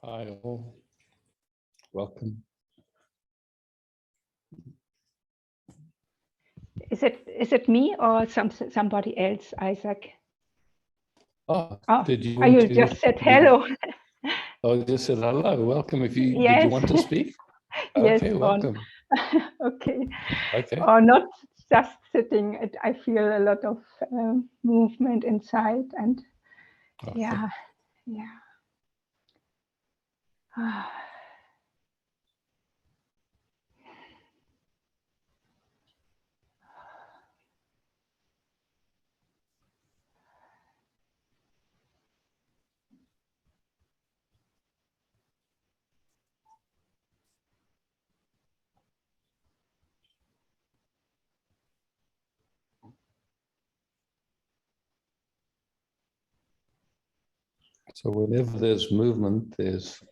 Hi all, welcome. Is it me or somebody else, Isaac? Oh, did you you want to? Just said hello. Oh, just said hello. Welcome. If you Yes. did you want to speak? Yes. Okay, welcome. Okay. Okay. Or not just sitting. I feel a lot of movement inside, and Okay. yeah. So whenever there's movement, there's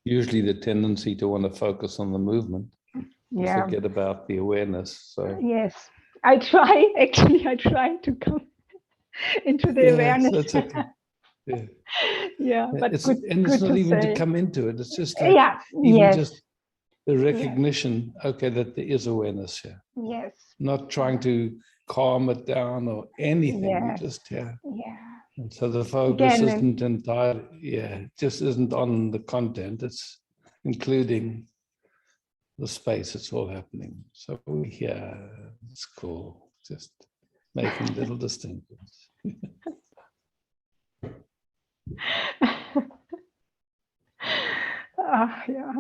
usually the tendency to want to focus on the movement. Yeah. Forget about the awareness. So yes, I try. Actually, I try to come into the awareness. That's okay. Yeah. Yeah, but It's good not to even say. to come into it. It's just like Yeah. even Yes. just the recognition, okay, that there is awareness here. Yes. Not trying to calm it down or anything. You Yes. just Yeah. And so the focus Again, isn't entirely, just isn't on the content. It's including the space. It's all happening. So we're here. It's cool. Just making little distinctions. yeah.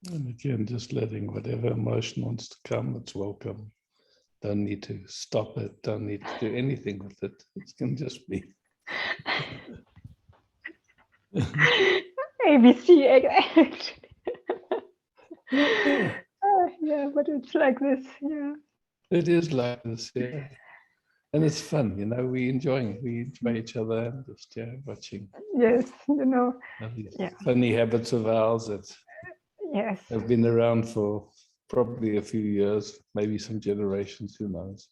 And again, just letting whatever emotion wants to come, it's welcome. Don't need to stop it. Don't need to do anything with it. It can just be. ABC actually. Yeah, but it's like this. Yeah. It is like this, yeah. And it's fun, we enjoy each other and just watching. Yes, Funny habits of ours that yes. have been around for probably a few years, maybe some generations, who knows.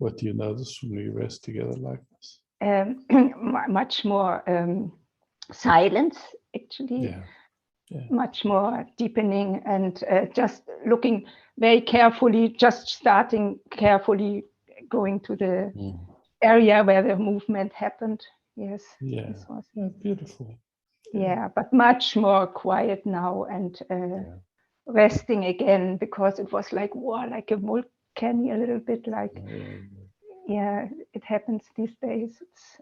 What do you notice when we rest together like this? Much more silence, actually. Yeah. Much more deepening and just looking very carefully, just starting carefully, going to the area where the movement happened. Yes. Yeah. This was, Beautiful. yeah, but much more quiet now and resting again, because it was like, wow, like a volcano, a little bit like, yeah, it happens these days. It's,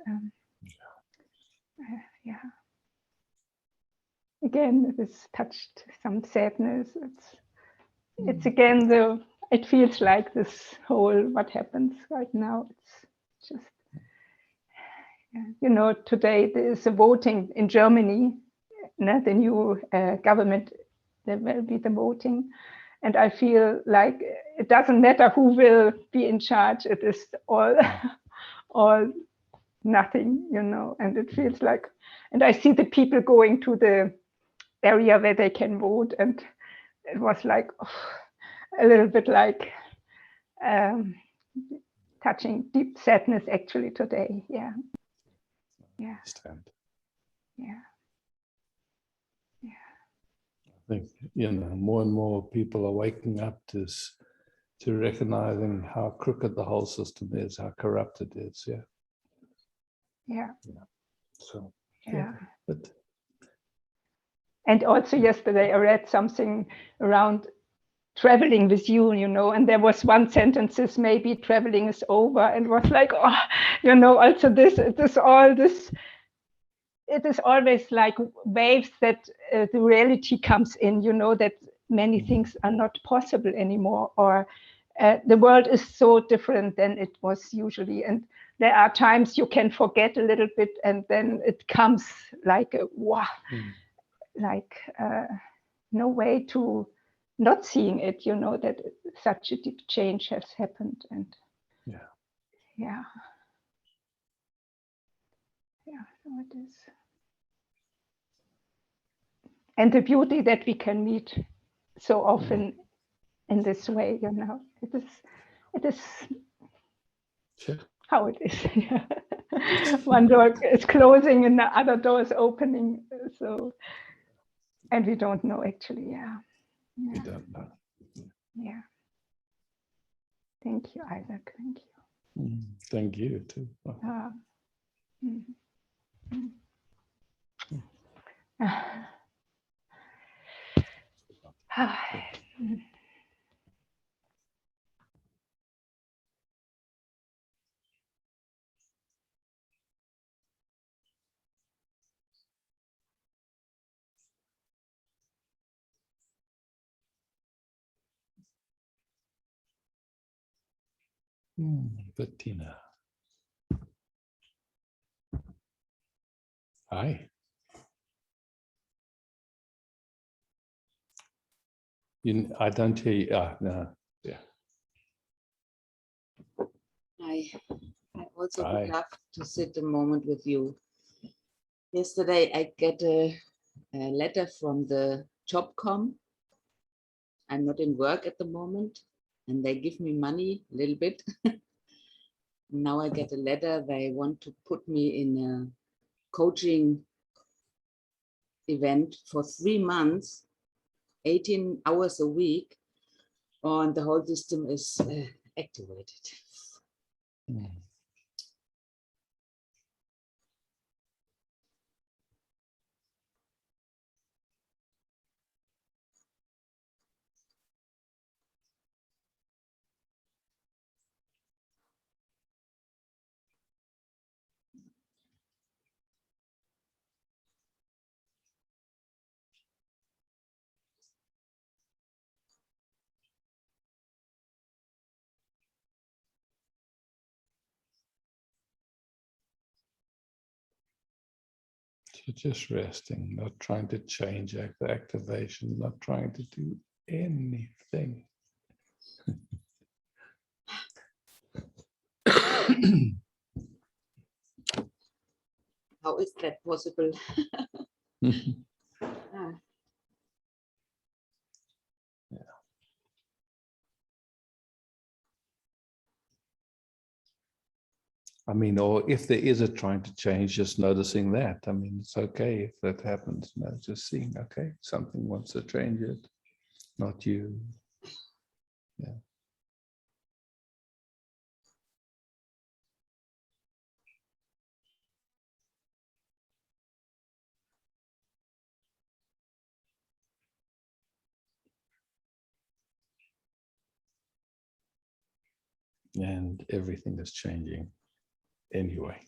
yeah. Again, it's touched some sadness. It's again it feels like this whole what happens right now. It's just, you know, today there is a voting in Germany, the new government, there will be the voting. And I feel like it doesn't matter who will be in charge, it is all nothing, you know, and it feels like, and I see the people going to the area where they can vote, and it was like a little bit like touching deep sadness actually today. Yeah. Yeah. Yeah. I think, you know, more and more people are waking up to recognizing how crooked the whole system is, how corrupt it is. Yeah. Yeah. So, yeah. But and also yesterday I read something around traveling with you, you know, and there was one sentences, maybe traveling is over, and was like, oh, you know, also it is always like waves that the reality comes in, you know, that many things are not possible anymore, or the world is so different than it was usually. And there are times you can forget a little bit, and then it comes like a wow, like no way to not seeing it, you know, that such a deep change has happened. And yeah, so it is. And the beauty that we can meet so often in this way, you know, it is how it is. One door is closing and the other door is opening. So, and we don't know actually. we don't know. Yeah. Thank you, Isaac. Thank you. Thank you too. Bettina. Hi. I don't hear you. No. Yeah. I also would love to sit a moment with you. Yesterday, I get a letter from the Jobcom. I'm not in work at the moment, and they give me money a little bit. Now I get a letter. They want to put me in a coaching event for 3 months, 18 hours a week, and the whole system is activated. So just resting, not trying to change the activation, not trying to do anything. How is that possible? I mean, or if there is a trying to change, just noticing that. I mean, it's okay if that happens. No, just seeing, okay, something wants to change it, not you. Yeah. and everything is changing anyway.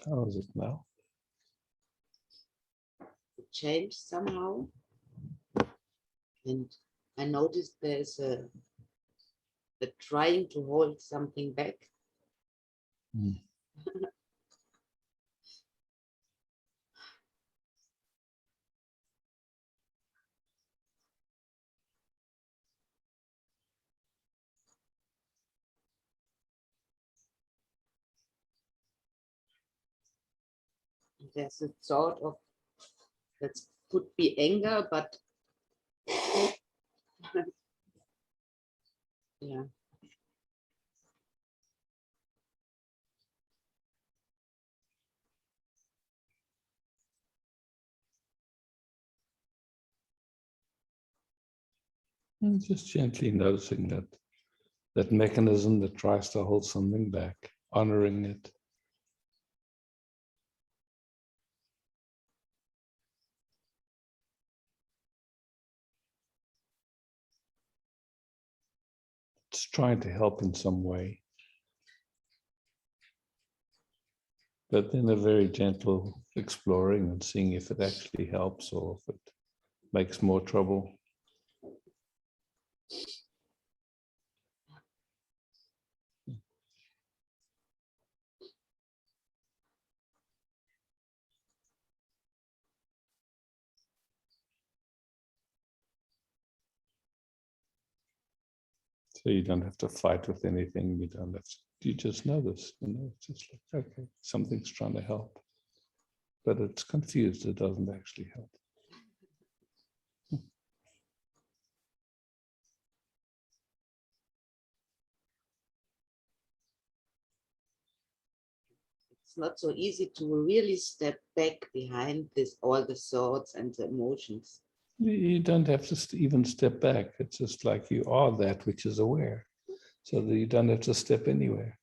How is it now? It changed somehow. And I noticed there's a trying to hold something back. Mm. there's a thought of that could be anger, but yeah. And just gently noticing that mechanism that tries to hold something back, honoring it. It's trying to help in some way, but then a very gentle exploring and seeing if it actually helps or if it makes more trouble. So you don't have to fight with anything. You don't have to, you just know this, it's just like, okay, something's trying to help, but it's confused. It doesn't actually help. It's not so easy to really step back behind this, all the thoughts and the emotions. You don't have to even step back. It's just like you are that which is aware, so that you don't have to step anywhere.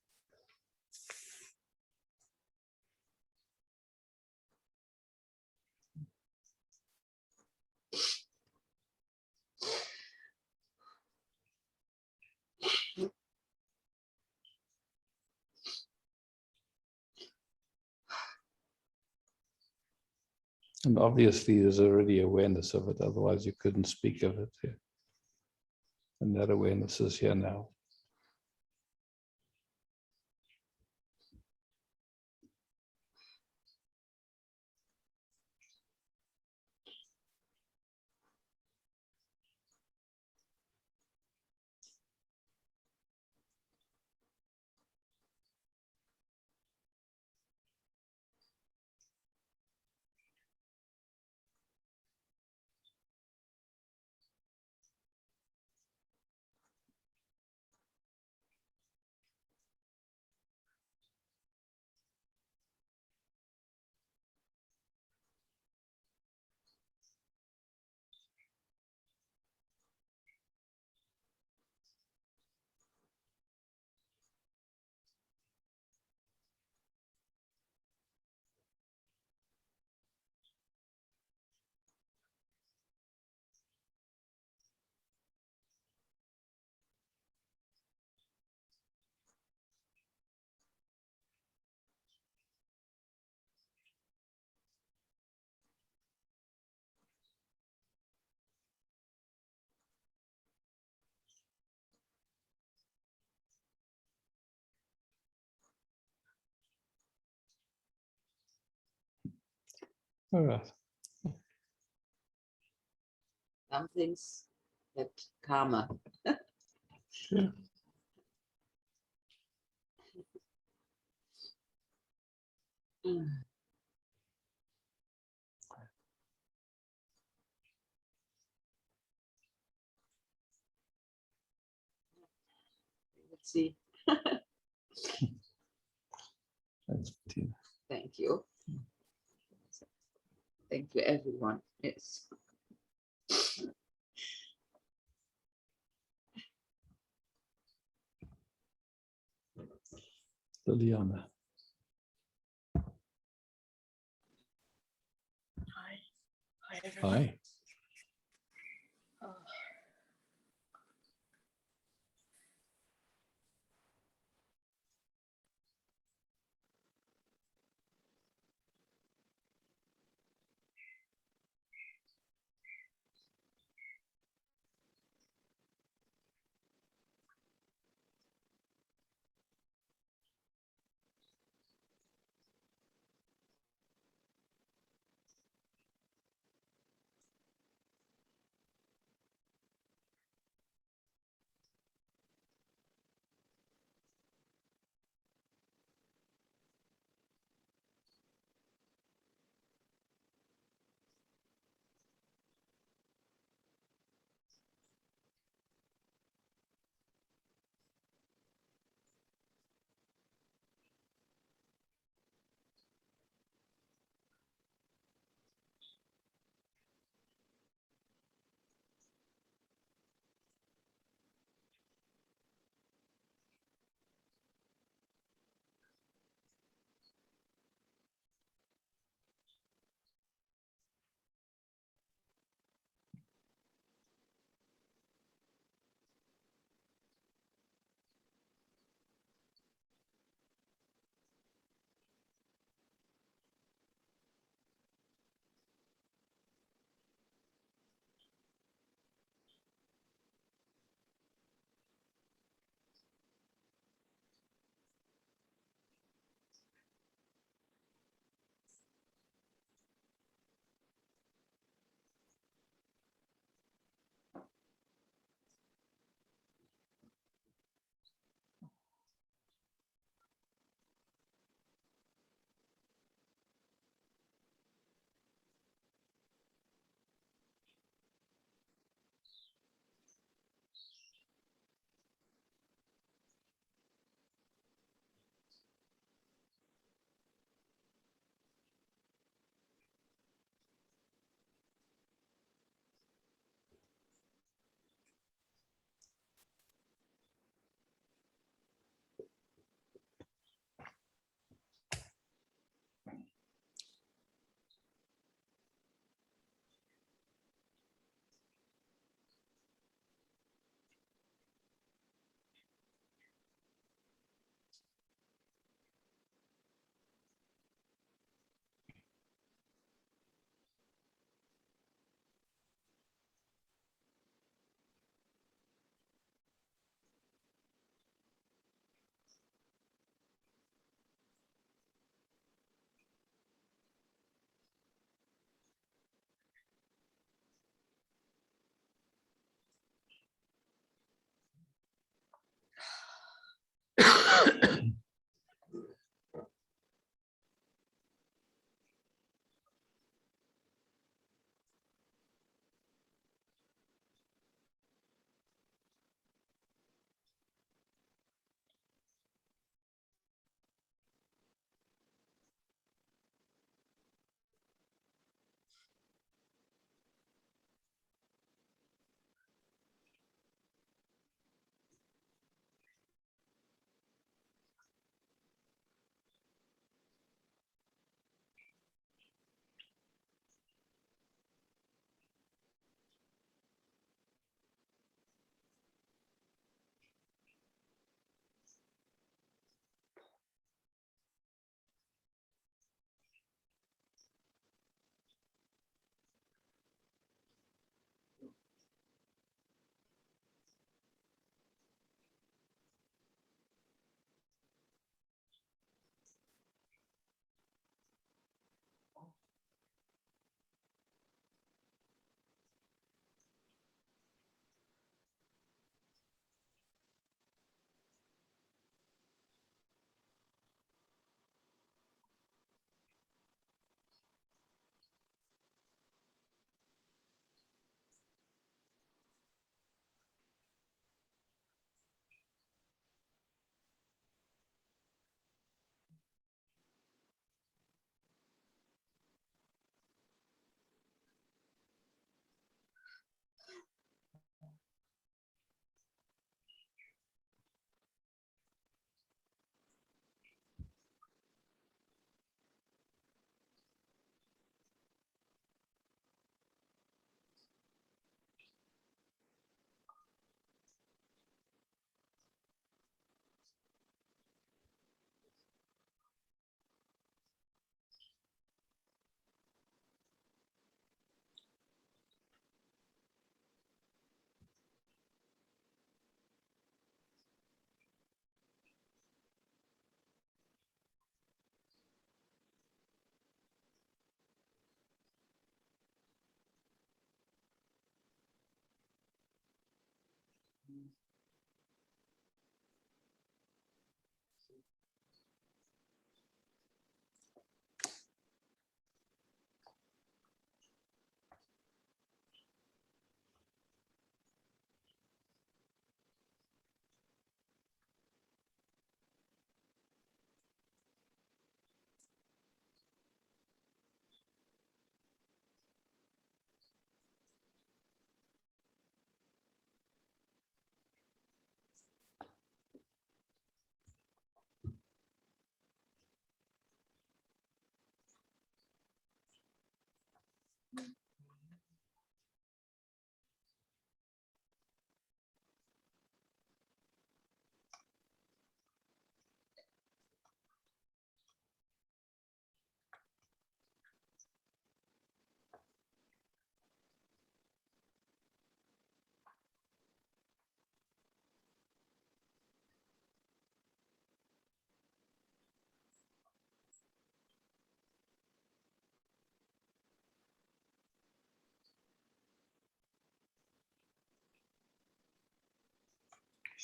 And obviously there's already awareness of it, otherwise you couldn't speak of it here. And that awareness is here now. All right. Some things that karma. Sure. Let's see. Thanks, Bettina. Thank you. Thank you, everyone. Yes. Liliana. Hi. Hi, everyone. Hi. Oh,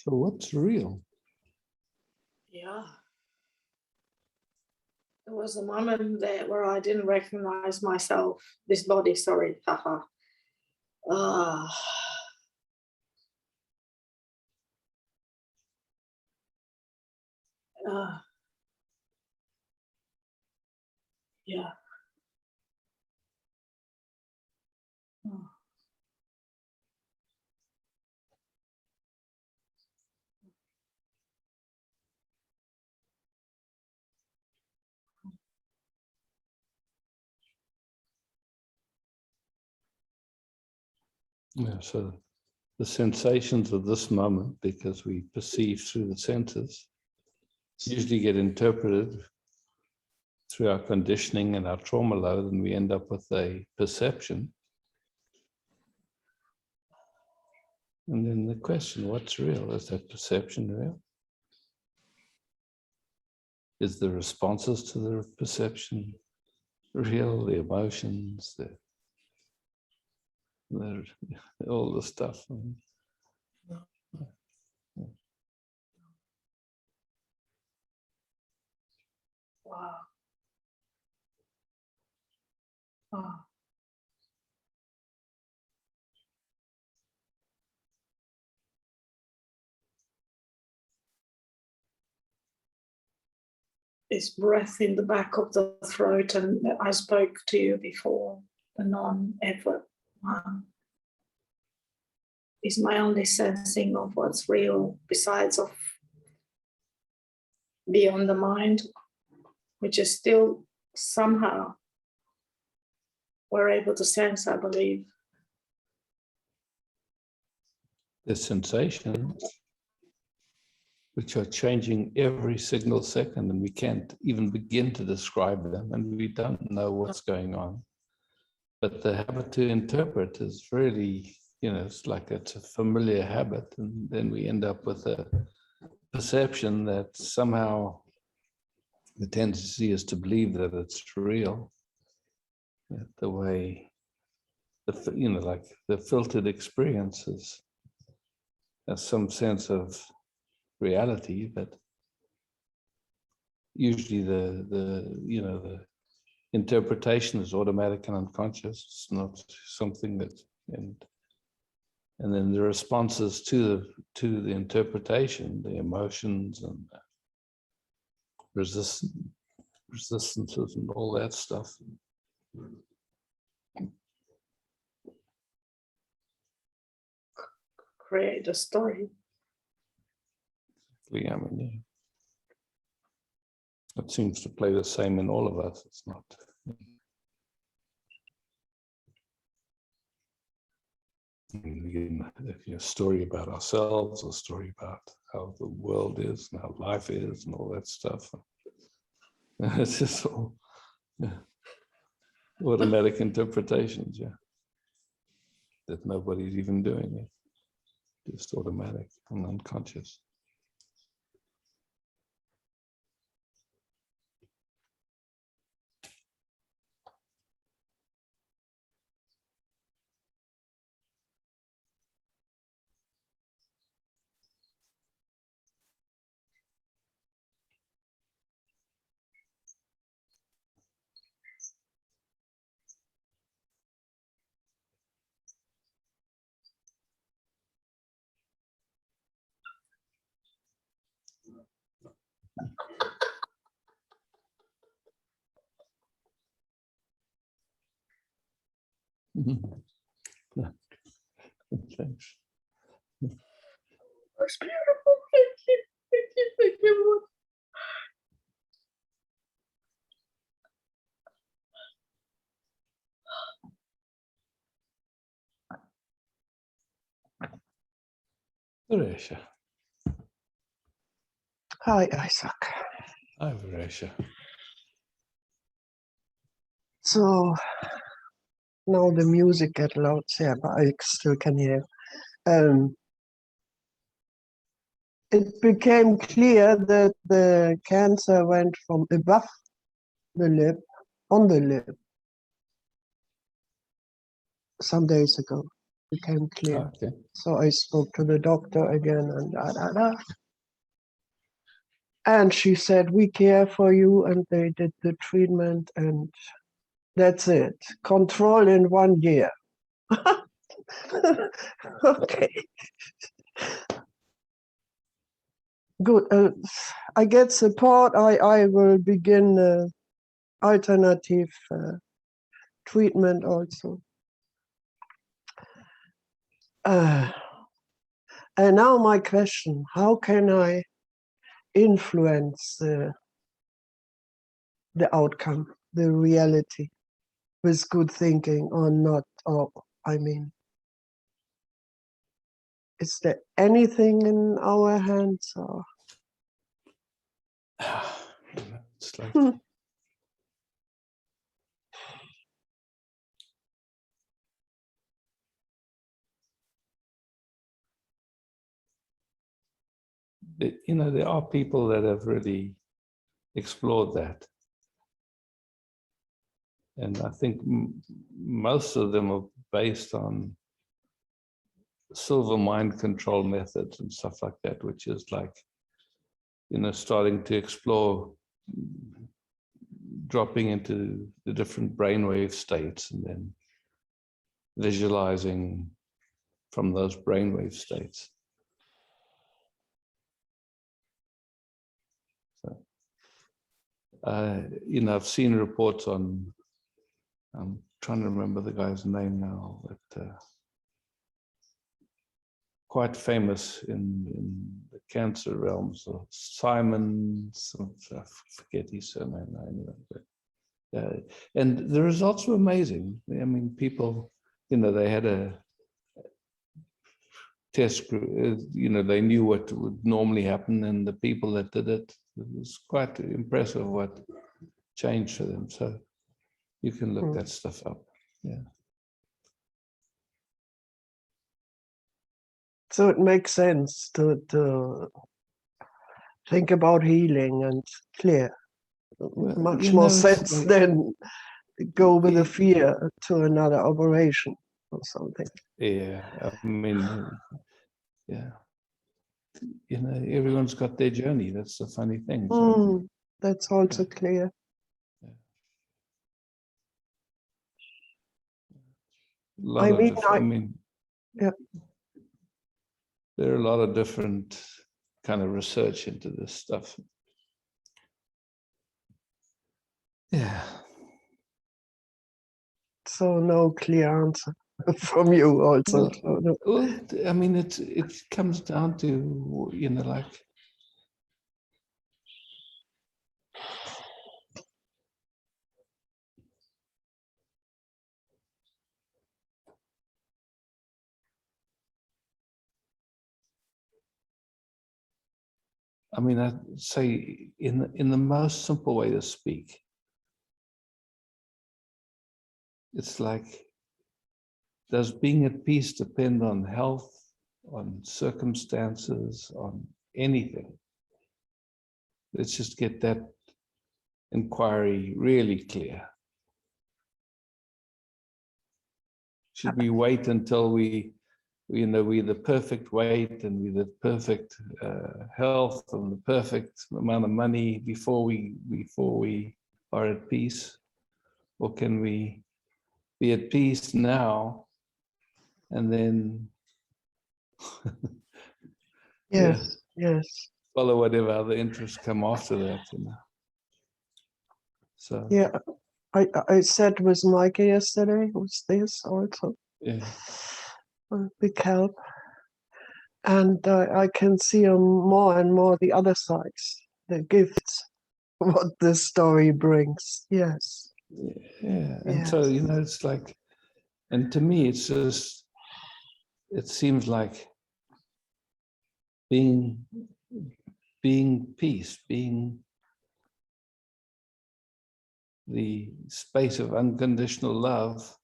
So what's real? Yeah. There was a moment there where I didn't recognize myself, this body, sorry, haha. Ah. Yeah. Oh. Yeah, so the sensations of this moment, because we perceive through the senses, usually get interpreted through our conditioning and our trauma load, and we end up with a perception. And then the question, what's real? Is that perception real? Is the responses to the perception real? The emotions, all the stuff. Wow. Oh. This breath in the back of the throat, and I spoke to you before, the non-effort one, is my only sensing of what's real, besides of beyond the mind, which is still somehow we're able to sense, I believe. The sensations, which are changing every single second, and we can't even begin to describe them, and we don't know what's going on. But the habit to interpret is really, it's like it's a familiar habit, and then we end up with a perception that somehow the tendency is to believe that it's real. That the way, like the filtered experiences has some sense of reality, but usually the interpretation is automatic and unconscious. It's not something that, and then the responses to the interpretation, the emotions and the resistances and all that stuff. Create a story. I mean, it seems to play the same in all of us. It's not. A story about ourselves, a story about how the world is and how life is and all that stuff. It's just all automatic interpretations, that nobody's even doing it. Just automatic and unconscious. Thanks. That's beautiful. Thank you. Thank you. Thank you. Varesha. Hi, Isaac. Hi, Varesha. So now the music get loud, yeah, but I still can hear. It became clear that the cancer went from above the lip, on the lip, some days ago. became clear. Okay. So I spoke to the doctor again and da da da. And she said, we care for you, and they did the treatment, and that's it. Control in 1 year. Okay. Good. I get support. I will begin alternative treatment also. And now my question, how can I influence the outcome, the reality, with good thinking or not? Or, I mean, is there anything in our hands? Or? It's like you know, there are people that have really explored that. And I think most of them are based on silver mind control methods and stuff like that, which is like, you know, starting to explore dropping into the different brainwave states and then visualizing from those brainwave states. So, you know, I've seen reports on, I'm trying to remember the guy's name now, but quite famous in the cancer realms, or Simon, I forget his surname now anyway, but and the results were amazing. I mean, people, you know, they had a test group, you know, they knew what would normally happen, and the people that did it, it was quite impressive what changed for them. So you can look that stuff up. Yeah. So it makes sense to think about healing and clear. Well, Much you more know, sense like, than go with a fear to another operation or something. yeah, I mean, yeah, you know, everyone's got their journey. That's the funny thing. So, That's also yeah. clear. A lot of different, I mean, yeah. There are a lot of different kind of research into this stuff. Yeah. So no clear answer from you also. Well, I mean, it comes down to, you know, like, I mean, I'd say in the most simple way to speak, it's like, does being at peace depend on health, on circumstances, on anything? Let's just get that inquiry really clear. Should we wait until we the perfect weight and we the perfect health and the perfect amount of money before we are at peace? Or can we be at peace now and then Yes. follow whatever other interests come after that, you know? So yeah, I said with Micah yesterday, who's this also? Yeah. A big help. And I can see more and more the other sides, the gifts, what the story brings. Yes. Yeah. And so, you know, it's like, and to me, it's just, it seems like being peace, being the space of unconditional love.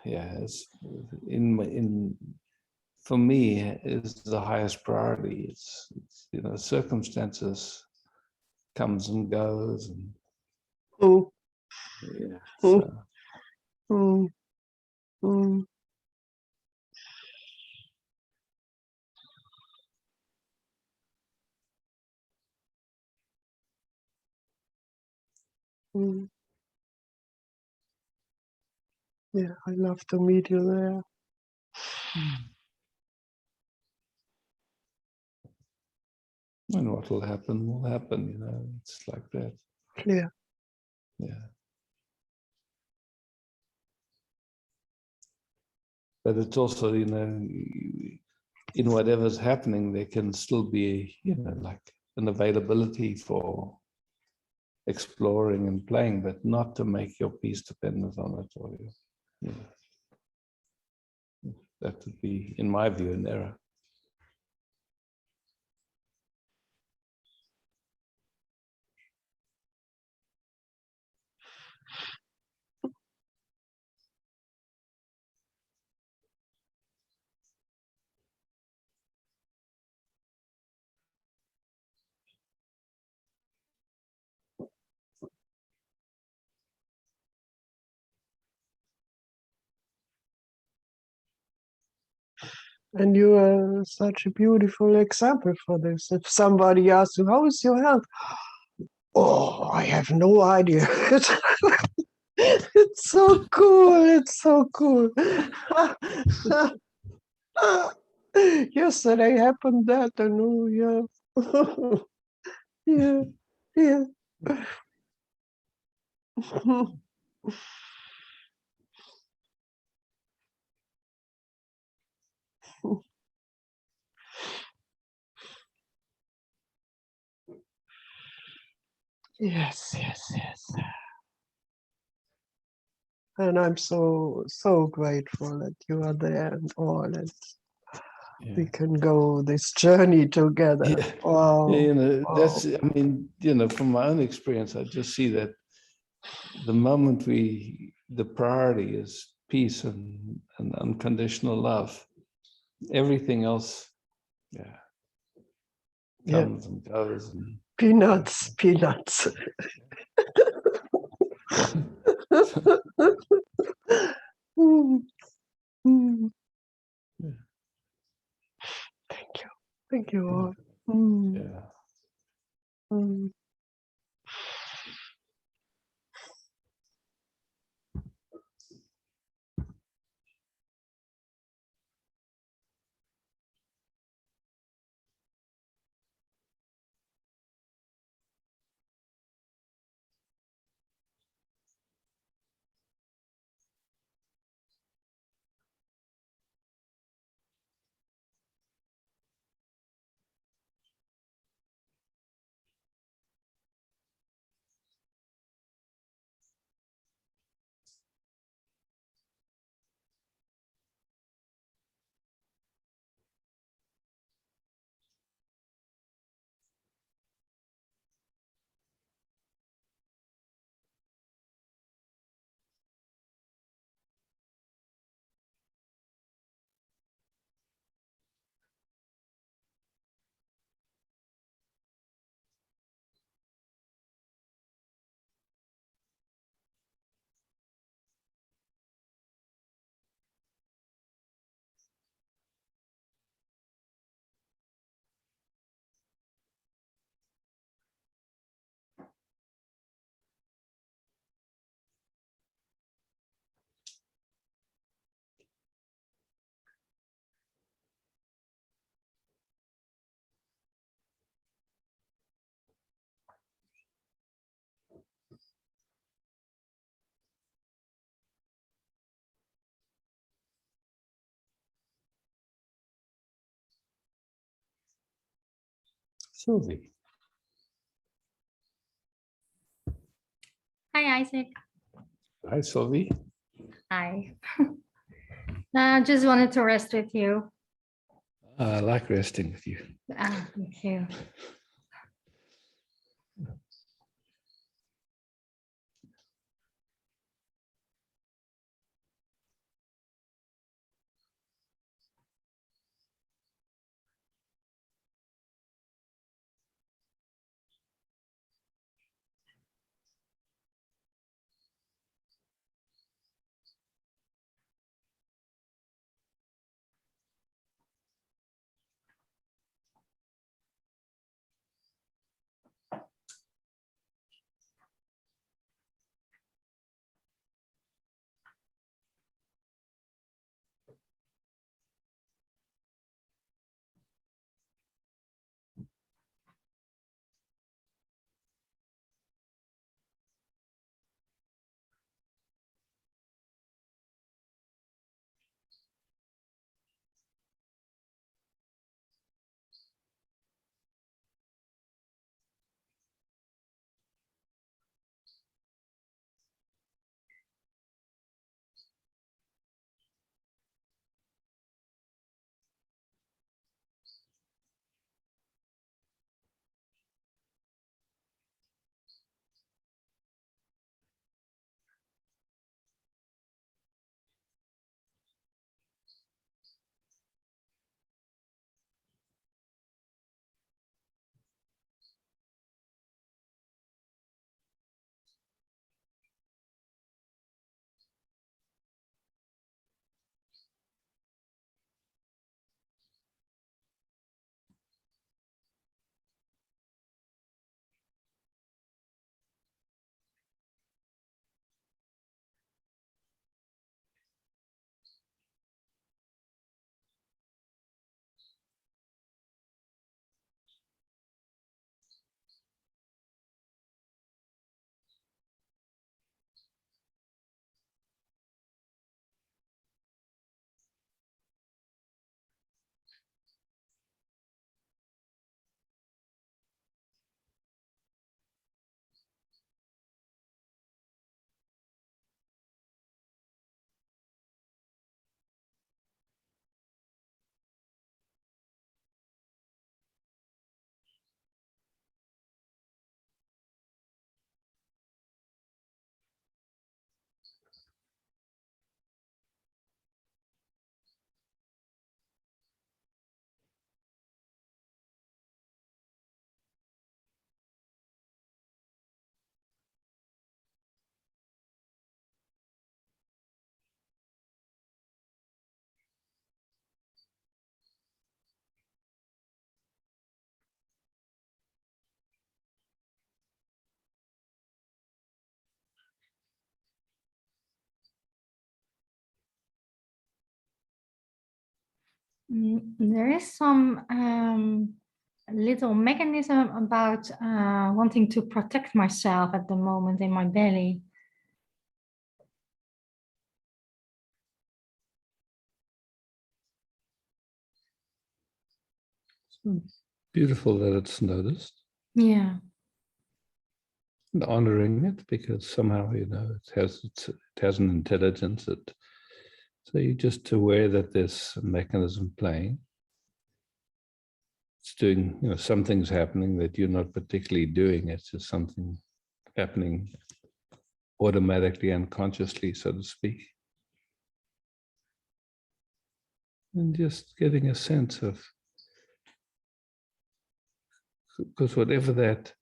Yeah, it's for me is the highest priority. It's you know, circumstances comes and goes, and yeah. So mm, mm, mm. Yeah, I'd love to meet you there. And what will happen, you know, it's like that. Clear. Yeah. But it's also, you know, in whatever's happening, there can still be, you know, like an availability for exploring and playing, but not to make your piece dependent on it. Or, you know, that would be, in my view, an error. And you are such a beautiful example for this. If somebody asks you, how is your health? Oh, I have no idea. It's so cool. It's so cool. Yesterday happened that, and oh, yeah, yeah, yeah. Yes, yes, yes. And I'm so grateful that you are there and all, and we Yeah. can go this journey together. Yeah. Wow. Yeah, you know, Wow. that's, I mean, you know, from my own experience, I just see that the moment the priority is peace and unconditional love, everything else, yeah, Yeah. comes and goes. And Peanuts, peanuts. Mm, mm. Yeah. Thank you. Thank you all. Mm, Yeah. mm. Sylvie. Hi, Isaac. Hi, Sylvie. Hi. I just wanted to rest with you. I like resting with you. Me too. There is some little mechanism about wanting to protect myself at the moment in my belly. Beautiful that it's noticed. Yeah. And honoring it, because somehow, it has an intelligence. So you're just aware that there's a mechanism playing. It's doing, something's happening that you're not particularly doing. It's just something happening automatically, unconsciously, so to speak. And just getting a sense of, because whatever that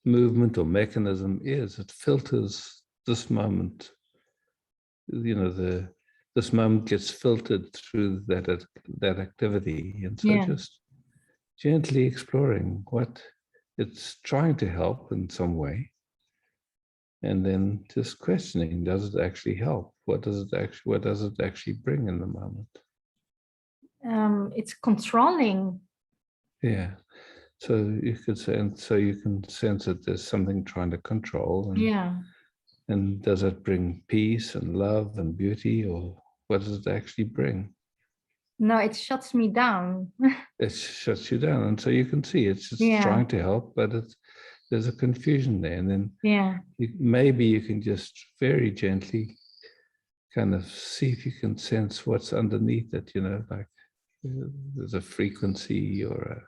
movement or mechanism is, it filters this moment. This moment gets filtered through that activity. And so just gently exploring what it's trying to help in some way. And then just questioning, does it actually help? What does it actually bring in the moment? It's controlling. Yeah. So you could say, and so you can sense that there's something trying to control. And does it bring peace and love and beauty, or what does it actually bring? No, it shuts me down. It shuts you down. And so you can see it's just trying to help, but there's a confusion there. And then maybe you can just very gently kind of see if you can sense what's underneath it, like there's a frequency or a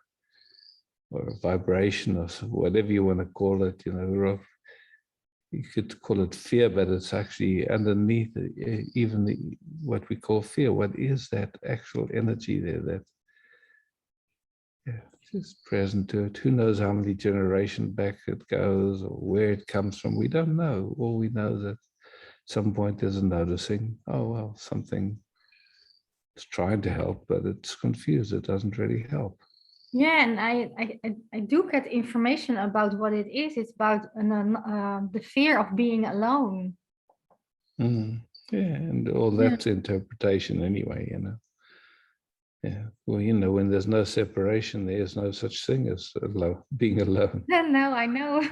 vibration or whatever you want to call it, you could call it fear, but it's actually underneath even what we call fear. What is that actual energy there that is present to it? Who knows how many generations back it goes or where it comes from? We don't know. All we know is that at some point there's a noticing, oh, well, something is trying to help, but it's confused. It doesn't really help. Yeah, and I do get information about what it is. It's about the fear of being alone. Yeah, and all that's interpretation anyway, Yeah, well, when there's no separation, there's no such thing as being alone. No, I know.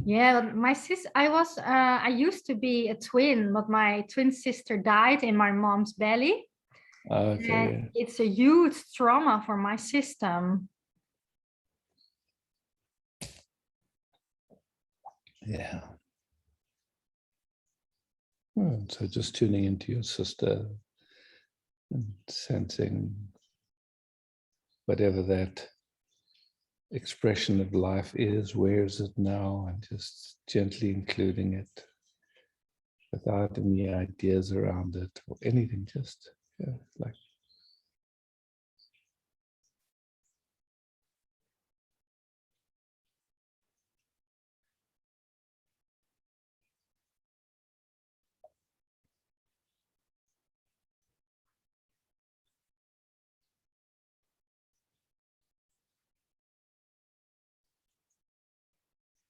Yeah, my sister, I used to be a twin, but my twin sister died in my mom's belly. Okay, and it's a huge trauma for my system. Yeah. So just tuning into your sister and sensing whatever that expression of life is, where is it now, and just gently including it without any ideas around it or anything, just like.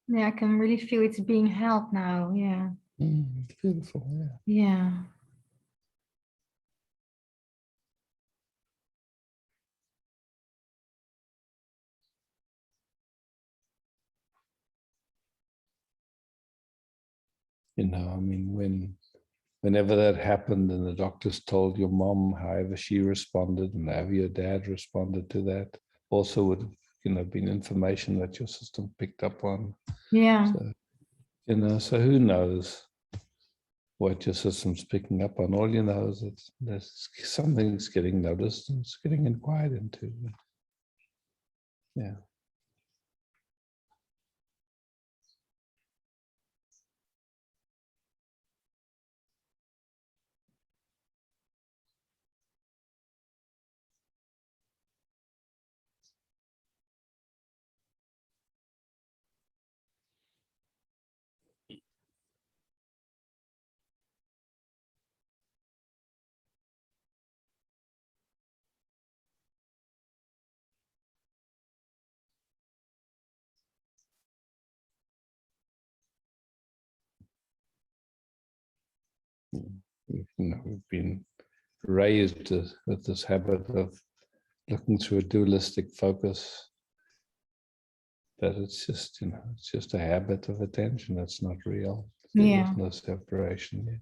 Yeah, I can really feel it's being held now. Yeah. Beautiful. Yeah. I mean, whenever that happened and the doctors told your mom, however she responded and however your dad responded to that, also would have, been information that your system picked up on. Yeah. So, so who knows what your system's picking up on? All you know is that there's something's getting noticed and it's getting inquired into. Yeah. We've been raised with this habit of looking through a dualistic focus. That it's just, it's just a habit of attention. It's not real. Yeah. There's no separation yet.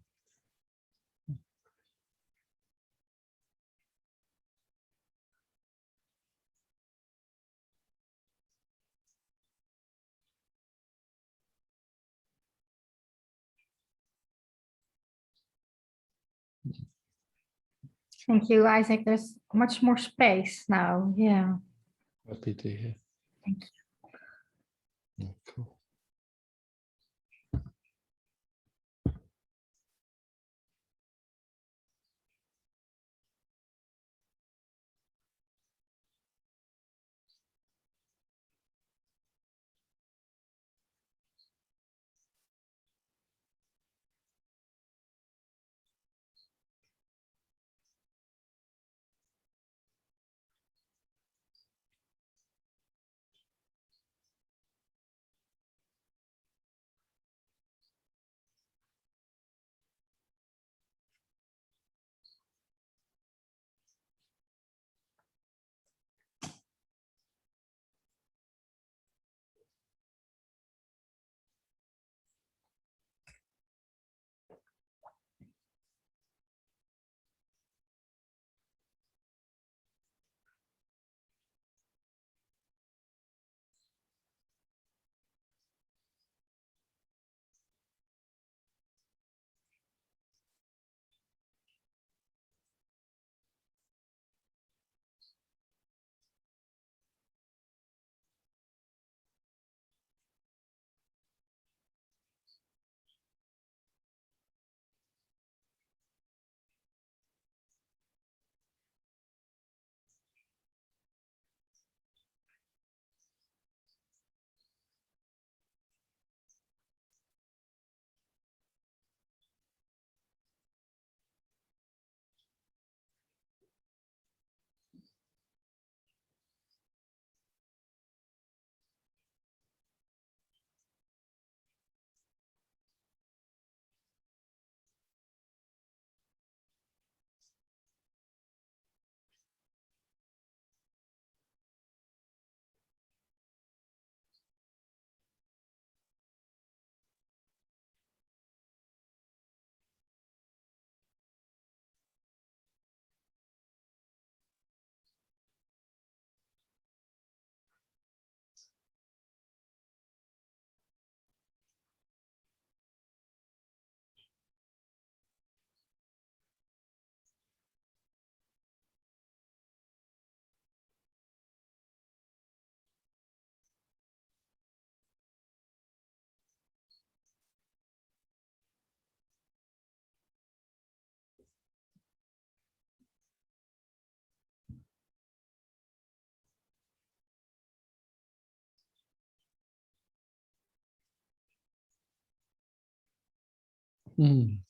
Thank you, Isaac. There's much more space now. Yeah. Happy to hear. Thank you. Yeah, cool.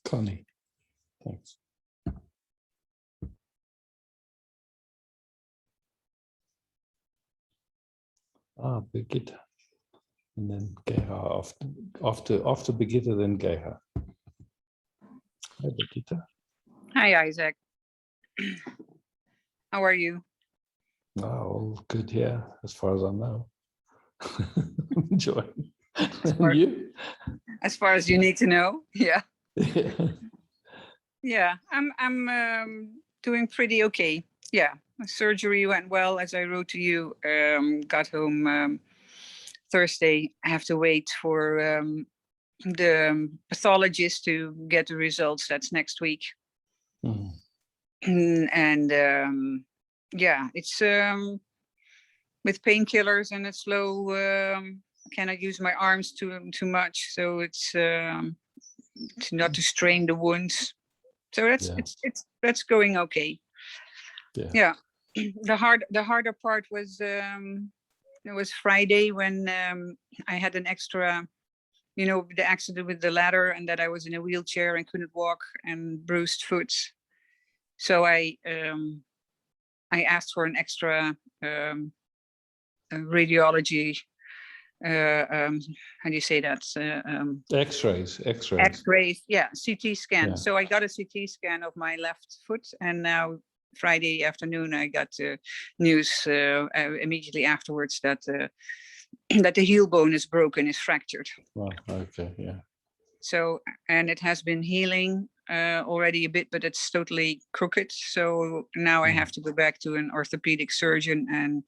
Connie, thanks. Birgitta. And then Geha after Birgitta, then Geha. Hi, Birgitta. Hi, Isaac. How are you? Oh, all good here, as far as I know. Enjoying. And you? As far as you need to know, yeah. Yeah. Yeah, I'm doing pretty okay. Yeah, my surgery went well, as I wrote to you. Got home Thursday. I have to wait for the pathologist to get the results. That's next week. Mm. And yeah, it's with painkillers and a slow. I cannot use my arms too much, so it's not to strain the wounds. So that's that's going okay. Yeah. The harder part was it was Friday when I had an extra, the accident with the ladder, and that I was in a wheelchair and couldn't walk and bruised foot. So I asked for an extra radiology how do you say that? X-rays. X-rays, yeah, CT scan. Yeah. So I got a CT scan of my left foot, and now Friday afternoon I got news immediately afterwards that that the heel bone is broken, is fractured. Well, okay, yeah. So, and it has been healing already a bit, but it's totally crooked. So now I have to go back to an orthopedic surgeon and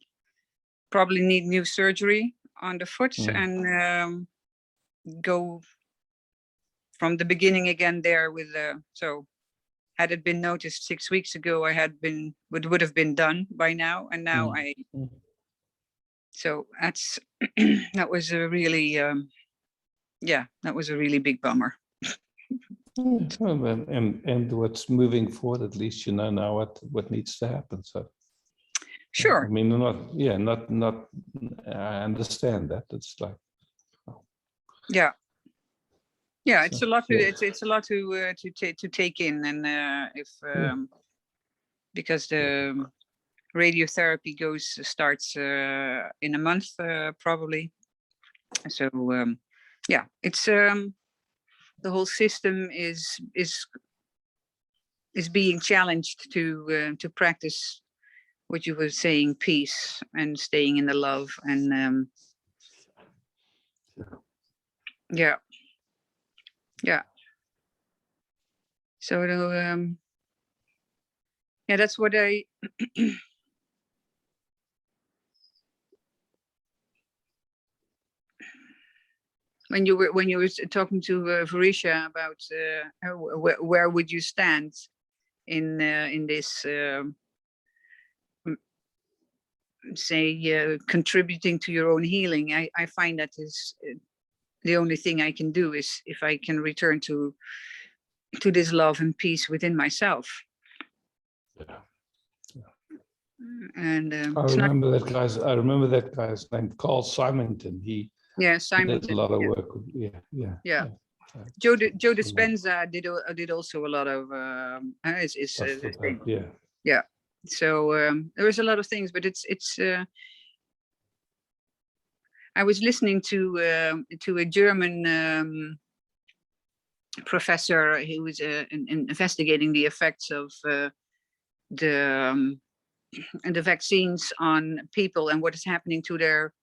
probably need new surgery on the foot and go from the beginning again there with so had it been noticed 6 weeks ago, I had been would have been done by now, and now so that's that was a really that was a really big bummer. And what's moving forward, at least you know now what needs to happen. So Sure. I mean, not I understand that. It's like yeah, it's so, a lot to yeah. it's a lot to take in, and if because the radiotherapy starts in a month probably. So yeah, it's the whole system is being challenged to practice what you were saying, peace and staying in the love, and yeah. So yeah, that's what I when you were talking to Varisha about where would you stand in this say contributing to your own healing, I find that is the only thing I can do is if I can return to this love and peace within myself. Yeah. And I remember that guy's name, Carl Simonton. He Simon did a lot of work with, yeah. Joe Dispenza did also a lot of yeah. So there was a lot of things, but it's I was listening to a German professor who was investigating the effects of the vaccines on people and what is happening to their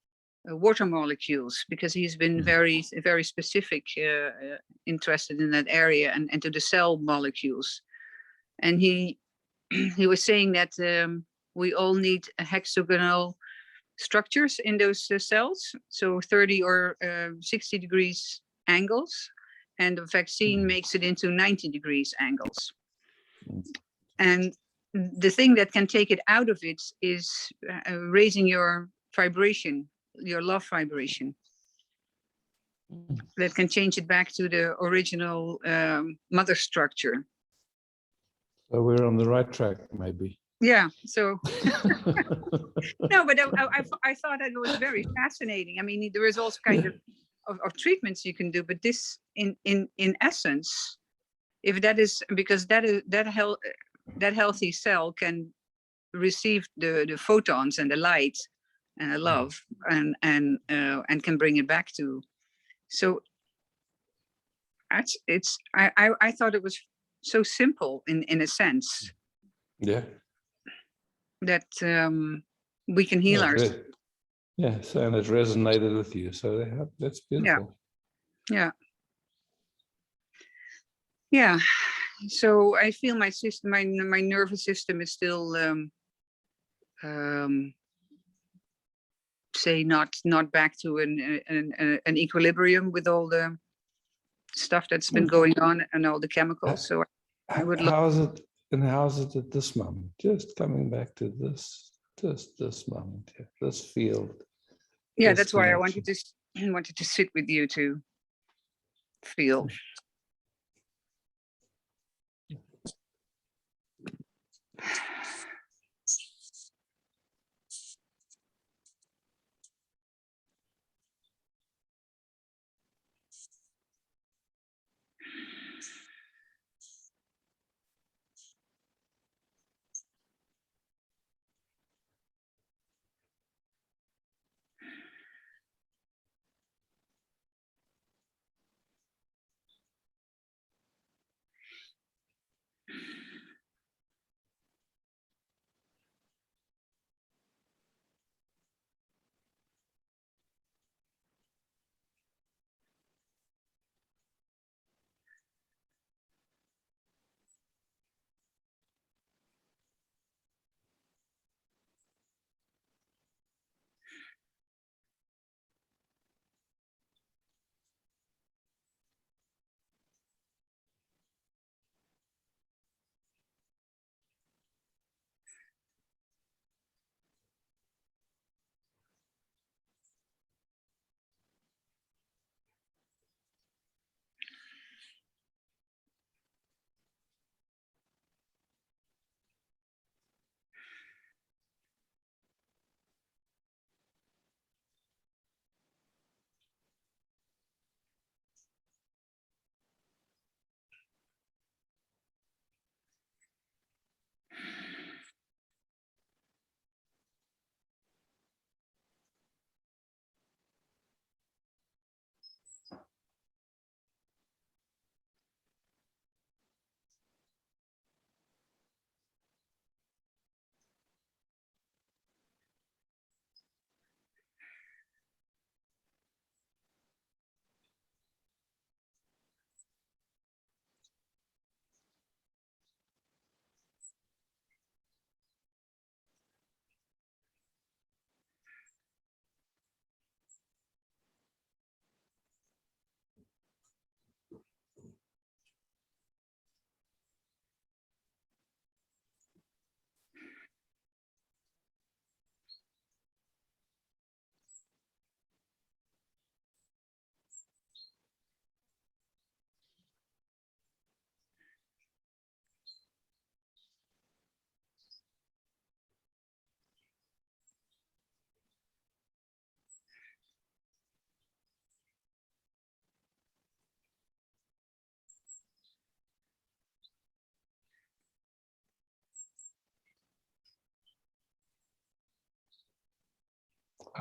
water molecules, because he's been very specific interested in that area and to the cell molecules, and he was saying that we all need hexagonal structures in those cells, so 30 or 60 degrees angles, and the vaccine makes it into 90 degrees angles. And the thing that can take it out of it is raising your vibration, your love vibration. That can change it back to the original mother structure. So we're on the right track, maybe. Yeah, so no, but I thought that it was very fascinating. I mean, there is also kind of treatments you can do, but this in essence, if that is because that healthy cell can receive the photons and the light and the love and can bring it back to. So I thought it was so simple in a sense. Yeah. That we can heal ourselves. Yes, and it resonated with you, so that's beautiful. Yeah. So I feel my system, my nervous system is still say not back to an equilibrium with all the stuff that's been going on and all the chemicals. So I would. How's it at this moment? Just coming back to this moment, this field. Yeah, that's why I wanted to sit with you to feel.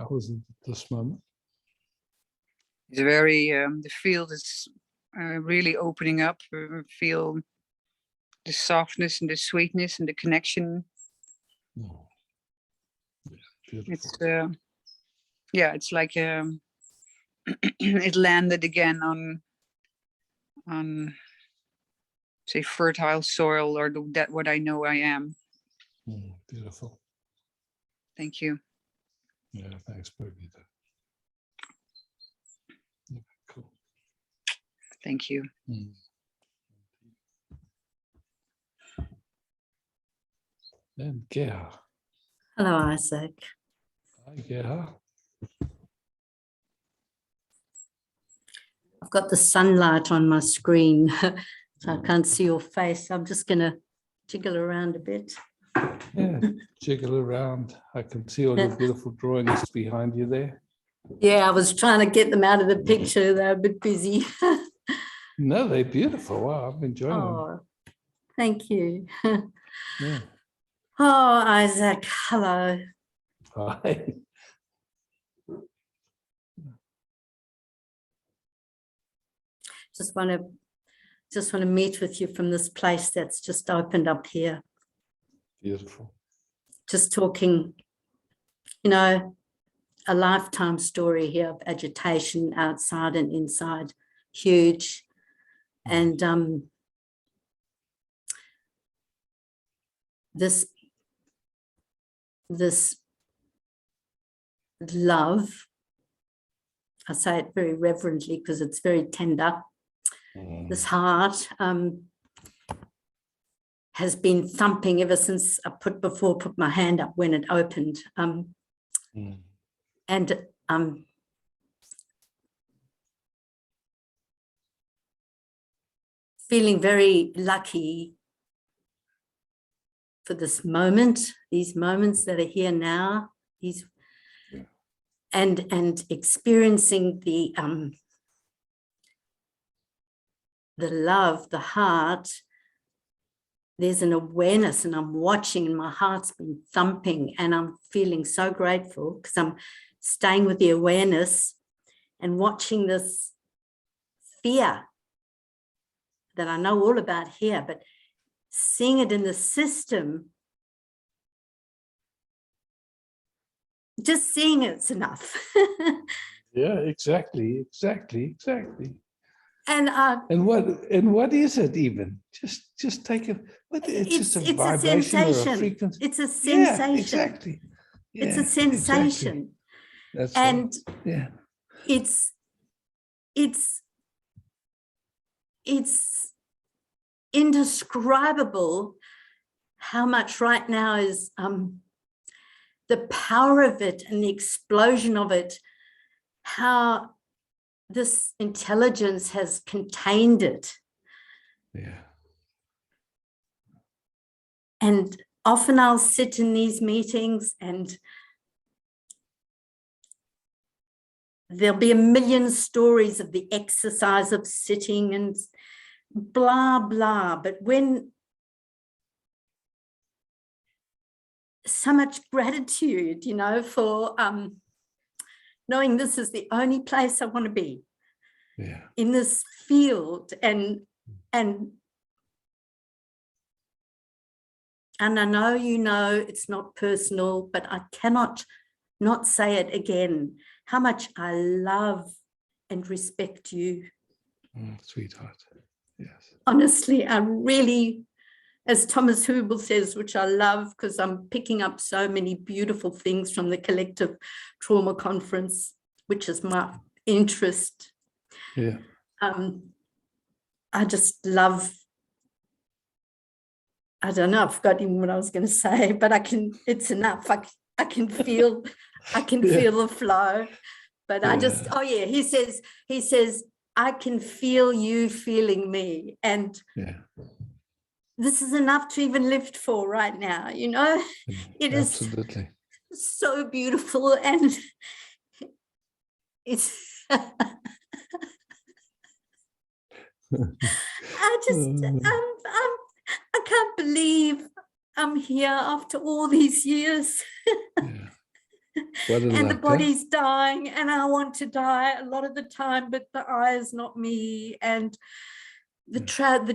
How is it at this moment? It's very, the field is really opening up. Feel the softness and the sweetness and the connection. Oh. Yeah, beautiful. It's, yeah, it's like it landed again on say fertile soil, or that what I know I am. Beautiful. Thank you. Yeah, thanks, Birgitta. Yeah, cool. Thank you. And Gerhard. Hello, Isaac. Hi, Gerhard. I've got the sunlight on my screen, so I can't see your face. I'm just going to jiggle around a bit. Yeah, jiggle around. I can see all your beautiful drawings behind you there. Yeah, I was trying to get them out of the picture. They're a bit busy. No, they're beautiful. Wow, I'm enjoying them. Oh, thank you. Yeah. Oh, Isaac, hello. Hi. Just want to meet with you from this place that's just opened up here. Beautiful. Just talking, you know, a lifetime story here of agitation outside and inside, huge. And this love, I say it very reverently because it's very tender, this heart has been thumping ever since I put my hand up when it opened. And feeling very lucky for this moment, these moments that are here now, and experiencing the love, the heart. There's an awareness, and I'm watching, and my heart's been thumping, and I'm feeling so grateful because I'm staying with the awareness and watching this fear that I know all about here, but seeing it in the system, just seeing it's enough. Yeah, exactly. And what is it even? Just take it. It's just a vibration or a frequency. It's a sensation. Yeah, exactly. Yeah, it's a sensation. Exactly. That's and right. Yeah. It's indescribable how much right now is the power of it and the explosion of it, how this intelligence has contained it. Yeah. And often I'll sit in these meetings and there'll be a million stories of the exercise of sitting and blah, blah. But when so much gratitude, you know, for knowing this is the only place I want to be. Yeah. In this field, and I know you know it's not personal, but I cannot not say it again, how much I love and respect you. Sweetheart. Yes. Honestly, I really, as Thomas Hubel says, which I love because I'm picking up so many beautiful things from the Collective Trauma Conference, which is my interest. Yeah. I just love, I don't know, I've forgotten what I was going to say, but it's enough. I can feel, feel the flow, but I just, oh yeah, he says, I can feel you feeling me. And this is enough to even live for right now, you know. It Absolutely. is so beautiful, and it's I can't believe I'm here after all these years. What a and the luck, huh? body's dying, and I want to die a lot of the time, but the eye is not me. And the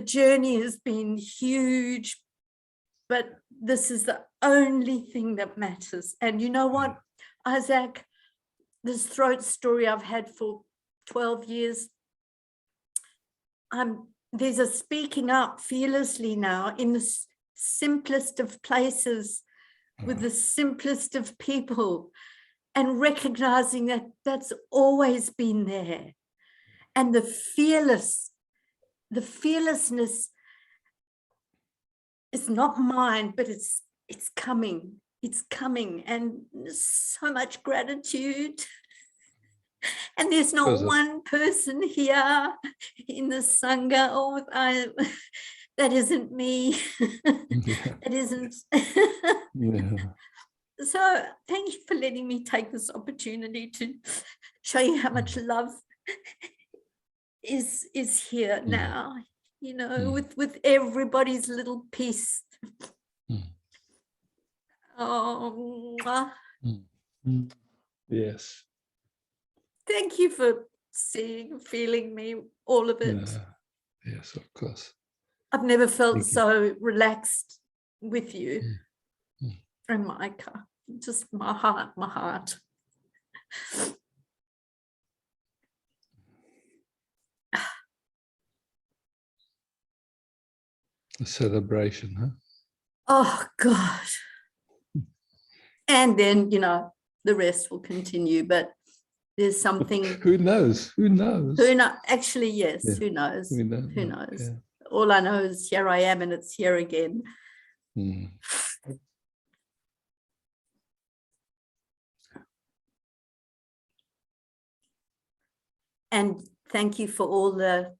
journey has been huge, but this is the only thing that matters. And you know what, Isaac, this throat story I've had for 12 years, there's a speaking up fearlessly now in the simplest of places with the simplest of people, and recognizing that that's always been there. And the fearlessness is not mine, but it's coming. It's coming, and so much gratitude. And there's not one person here in the Sangha that isn't me. That isn't. So thank you for letting me take this opportunity to show you how much love is here now, you know, with everybody's little piece. Oh, Yes. thank you for seeing, feeling me, all of it. Yes, of course. I've never felt so relaxed with you and Micah. Just my heart. A celebration, huh? Oh, God. And then, you know, the rest will continue, but there's something. Who knows? Who knows? Who knows? Actually, yes, Yeah. who knows? We don't Who know. knows? Yeah. All I know is here I am, and it's here again. And thank you for all the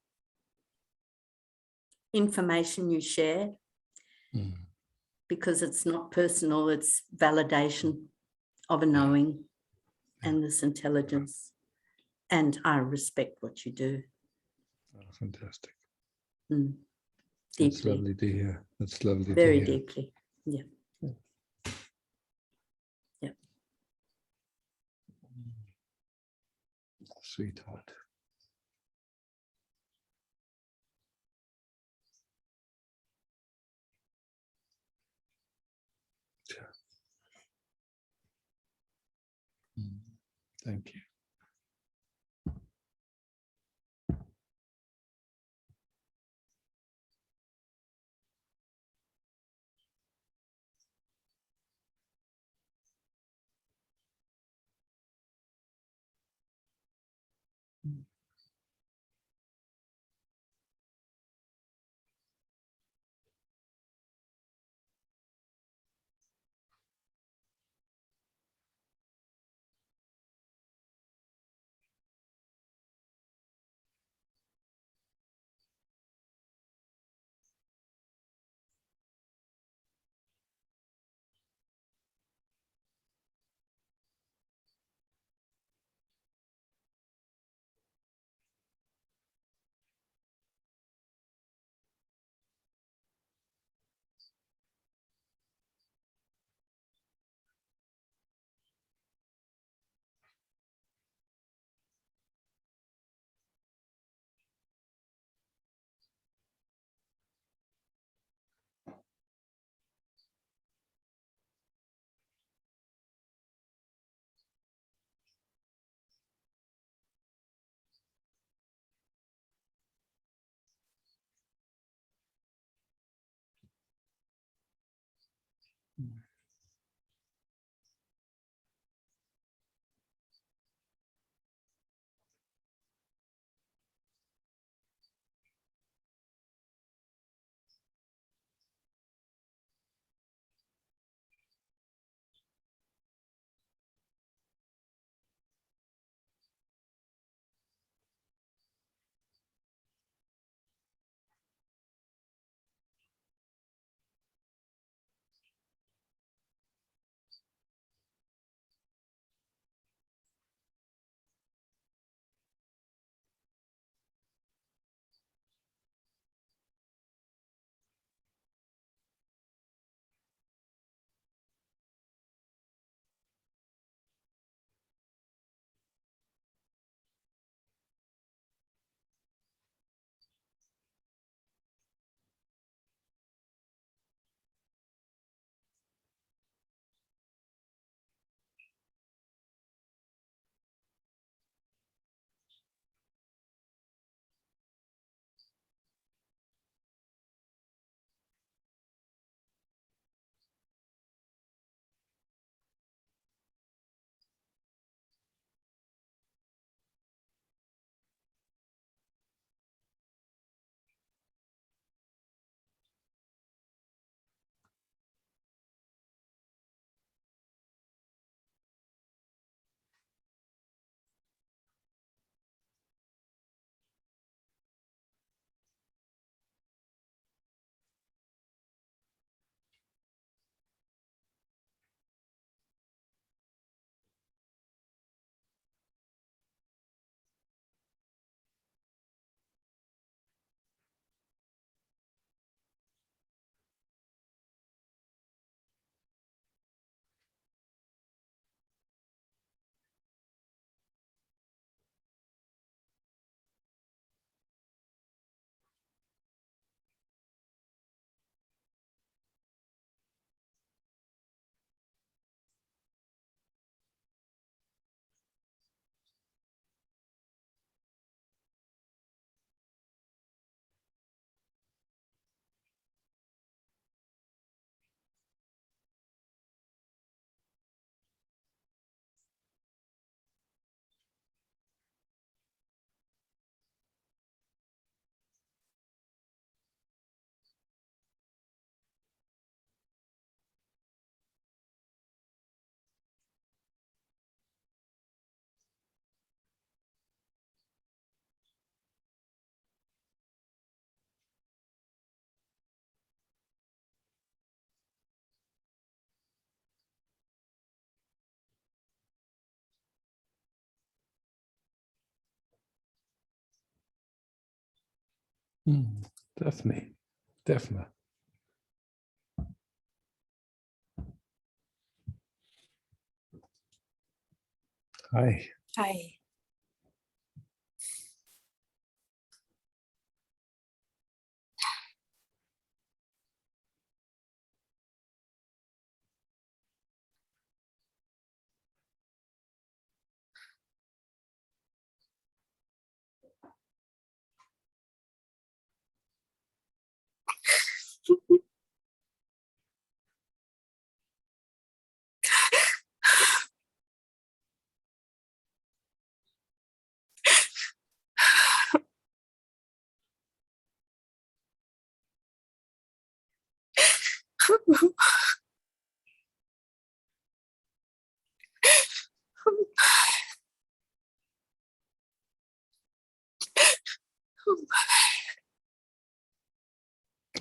information you share, because it's not personal, it's validation of a knowing and this intelligence. And I respect what you do. Oh, fantastic. Deeply. That's lovely to hear. That's lovely Very to hear. deeply. Yeah. Yeah. Sweetheart. Thank you. Definitely. Definitely. Hi. Hi.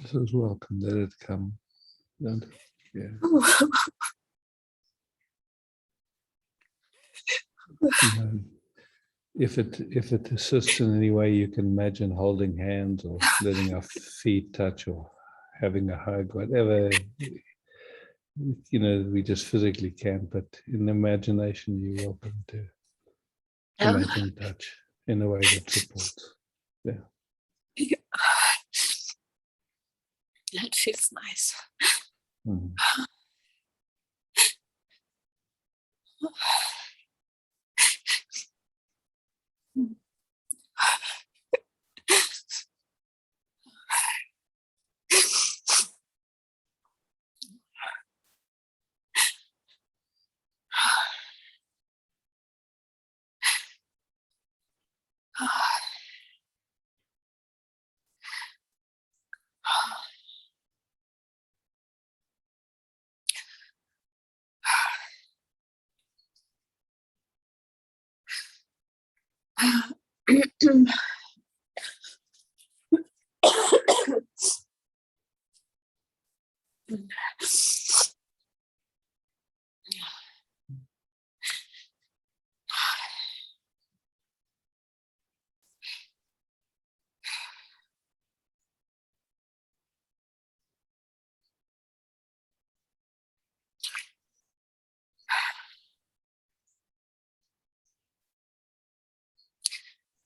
This is welcome. Let it come. Don't, yeah. If it assists in any way, you can imagine holding hands or letting our feet touch or having a hug, whatever. We just physically can, but in imagination, you're welcome to imagine touch in a way that supports. Yeah. That feels nice. Mm.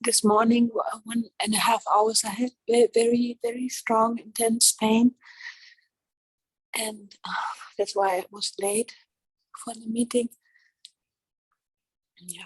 This morning, 1.5 hours, I had very, very strong, intense pain. And that's why I was late for the meeting. Yeah.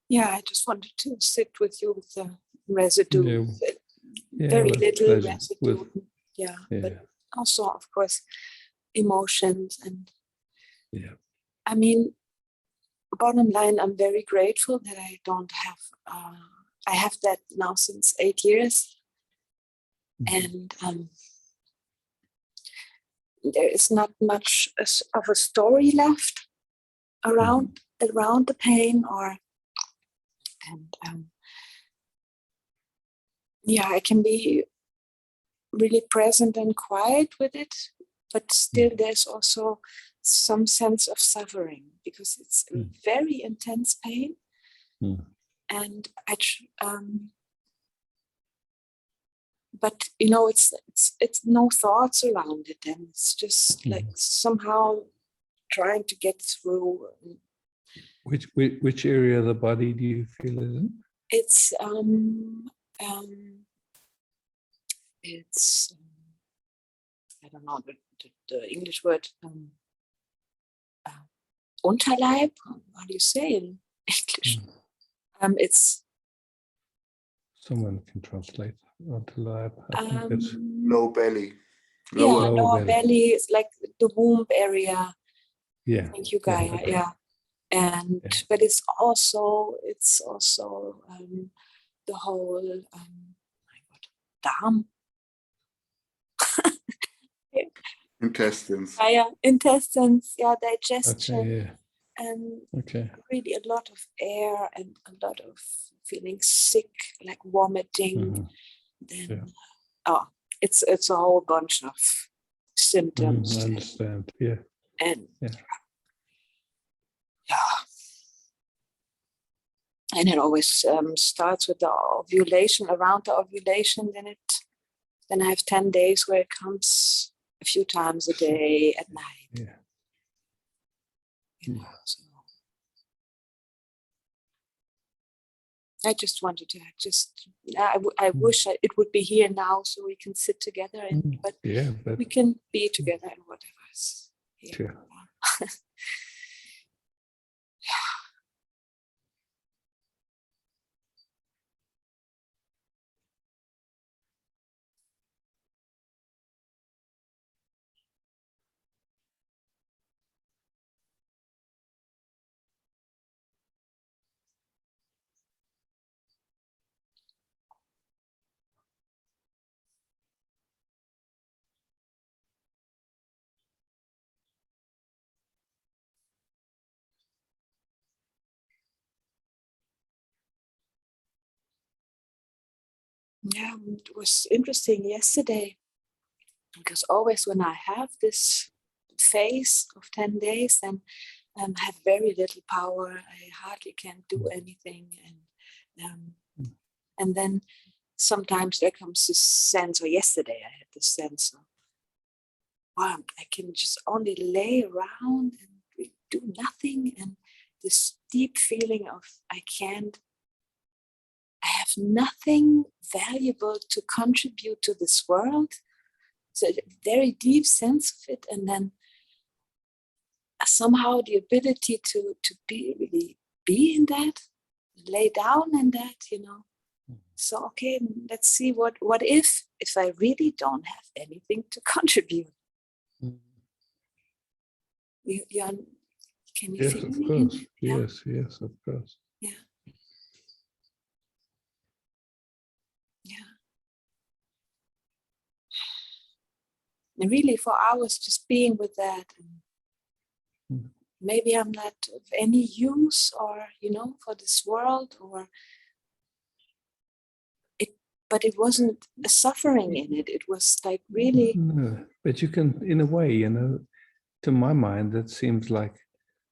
Yeah, I just wanted to sit with you with the residue. Very with little pleasure. residue. Yeah, Yeah. but also, of course, emotions. And Yeah. I mean, bottom line, I'm very grateful that I don't have, I have that now since 8 years. And there is not much of a story left around the pain, yeah, I can be really present and quiet with it, but still there's also some sense of suffering because it's a very intense pain. And but it's no thoughts around it, and it's just like somehow trying to get through. Which area of the body do you feel it in? It's I don't know the English word. Unterleib. How do you say in English? It's someone can translate unterleib. I think it's low belly. Lower belly. It's like the womb area. Yeah. Thank you, Gaia. Okay. Yeah. And but it's also the whole Darm. Intestines. Yeah, intestines, yeah, Okay, digestion, yeah, and okay. really a lot of air and a lot of feeling sick, like vomiting. Mhm. Then, Yeah. it's a whole bunch of symptoms. I understand, yeah. And Yeah. yeah. And it always starts with the ovulation. Around the ovulation, then I have 10 days where it comes a few times a day at night. Yeah. You know, so I just wanted to I wish it would be here now so we can sit together, but Yeah, but we can be together and whatever is here. sure. Yeah, it was interesting yesterday because always when I have this phase of 10 days, then I have very little power. I hardly can do anything, and then sometimes there comes this sense. Or yesterday I had this sense of, wow, I can just only lay around and do nothing, and this deep feeling of I have nothing valuable to contribute to this world. So a very deep sense of it, and then somehow the ability to really be in that, lay down in that, So okay, let's see what if I really don't have anything to contribute. Can you Yes, feel of me? course. Yeah. Yes, of course. Yeah. Yeah. And really for hours just being with that. And maybe I'm not of any use or, for this world but it wasn't a suffering in it. It was like really. No, but you can, in a way, to my mind, that seems like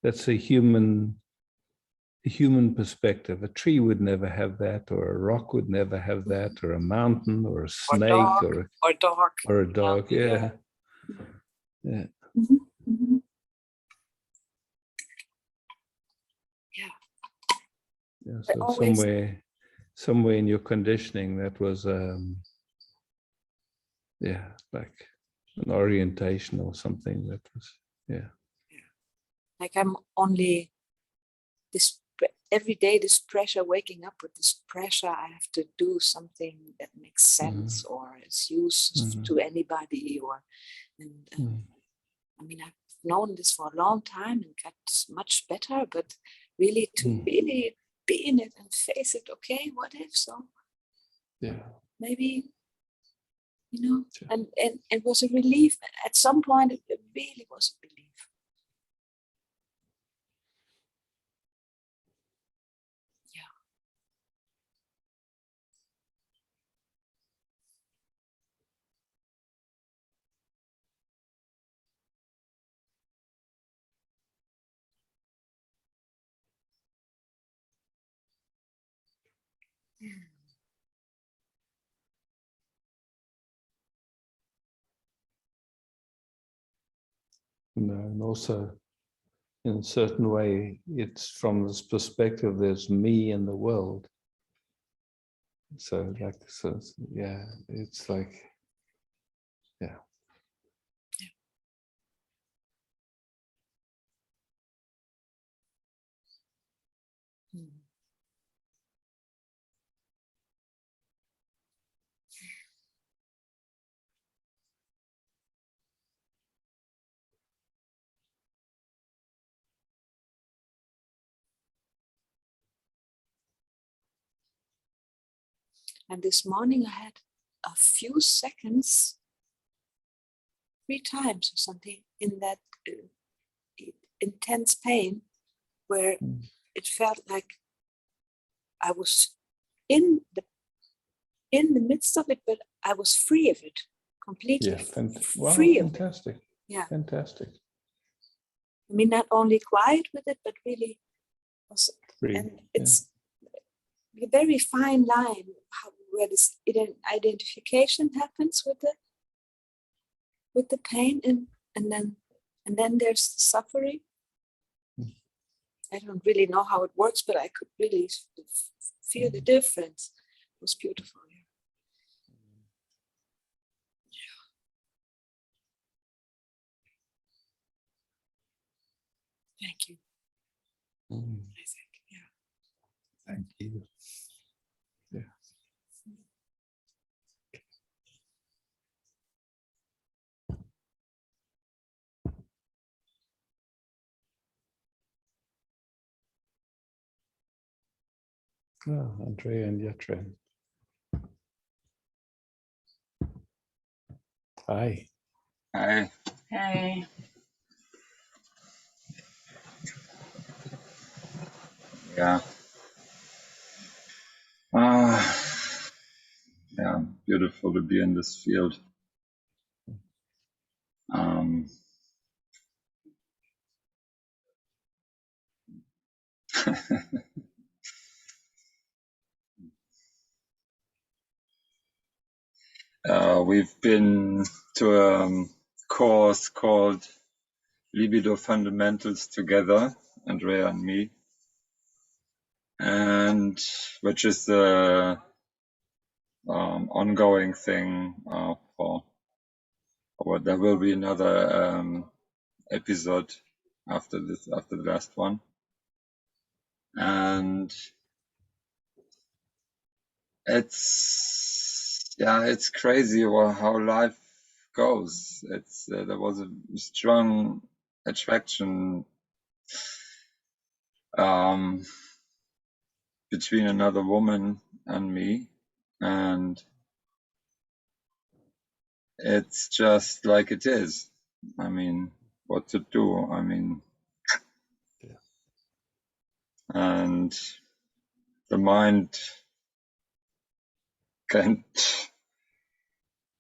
that's a human perspective. A tree would never have that, or a rock would never have that, or a mountain, or a snake, or a dog. Or a dog, yeah. Yeah. Mm-hmm. Mm-hmm. Yeah, so somewhere in your conditioning, that was like an orientation or something that was, like I'm only this every day, this pressure, waking up with this pressure, I have to do something that makes sense or is useful to anybody, I mean, I've known this for a long time and got much better, but really to really be in it and face it. Okay, what if so? Yeah. Maybe, and it was a relief. At some point, it really was a relief. And also, in a certain way, it's from this perspective, there's me in the world. So it's like, yeah. And this morning I had a few seconds 3 times or something in that intense pain, where it felt like I was in the midst of it, but I was free of it completely. Yeah, free of fantastic. it. Yeah, Fantastic. I mean, not only quiet with it, but really also, Free. and it's a very fine line where this identification happens with the pain, and then there's the suffering. I don't really know how it works, but I could really feel the difference. It was beautiful. Thank you. Isaac. Yeah. Thank you. Yeah. Andrea and Yatren. Hi. Hi. Hey. Yeah. Yeah, beautiful to be in this field. We've been to a course called Libido Fundamentals together, Andrea and me, and which is the ongoing thing there will be another episode after the last one, and it's crazy how life goes. There was a strong attraction between another woman and me, and it's just like it is. I mean, what to do? I mean, and the mind can't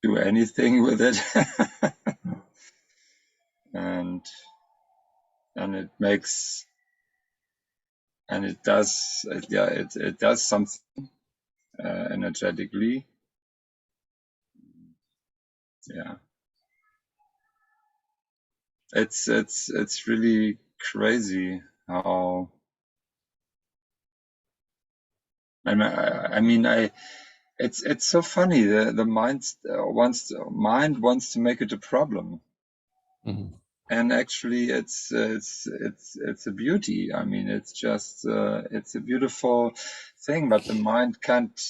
do anything with it. and it makes, and it does, it does something energetically. Yeah, it's really crazy how. It's so funny. The mind wants to make it a problem, and actually, it's a beauty. I mean, it's just it's a beautiful thing, but the mind can't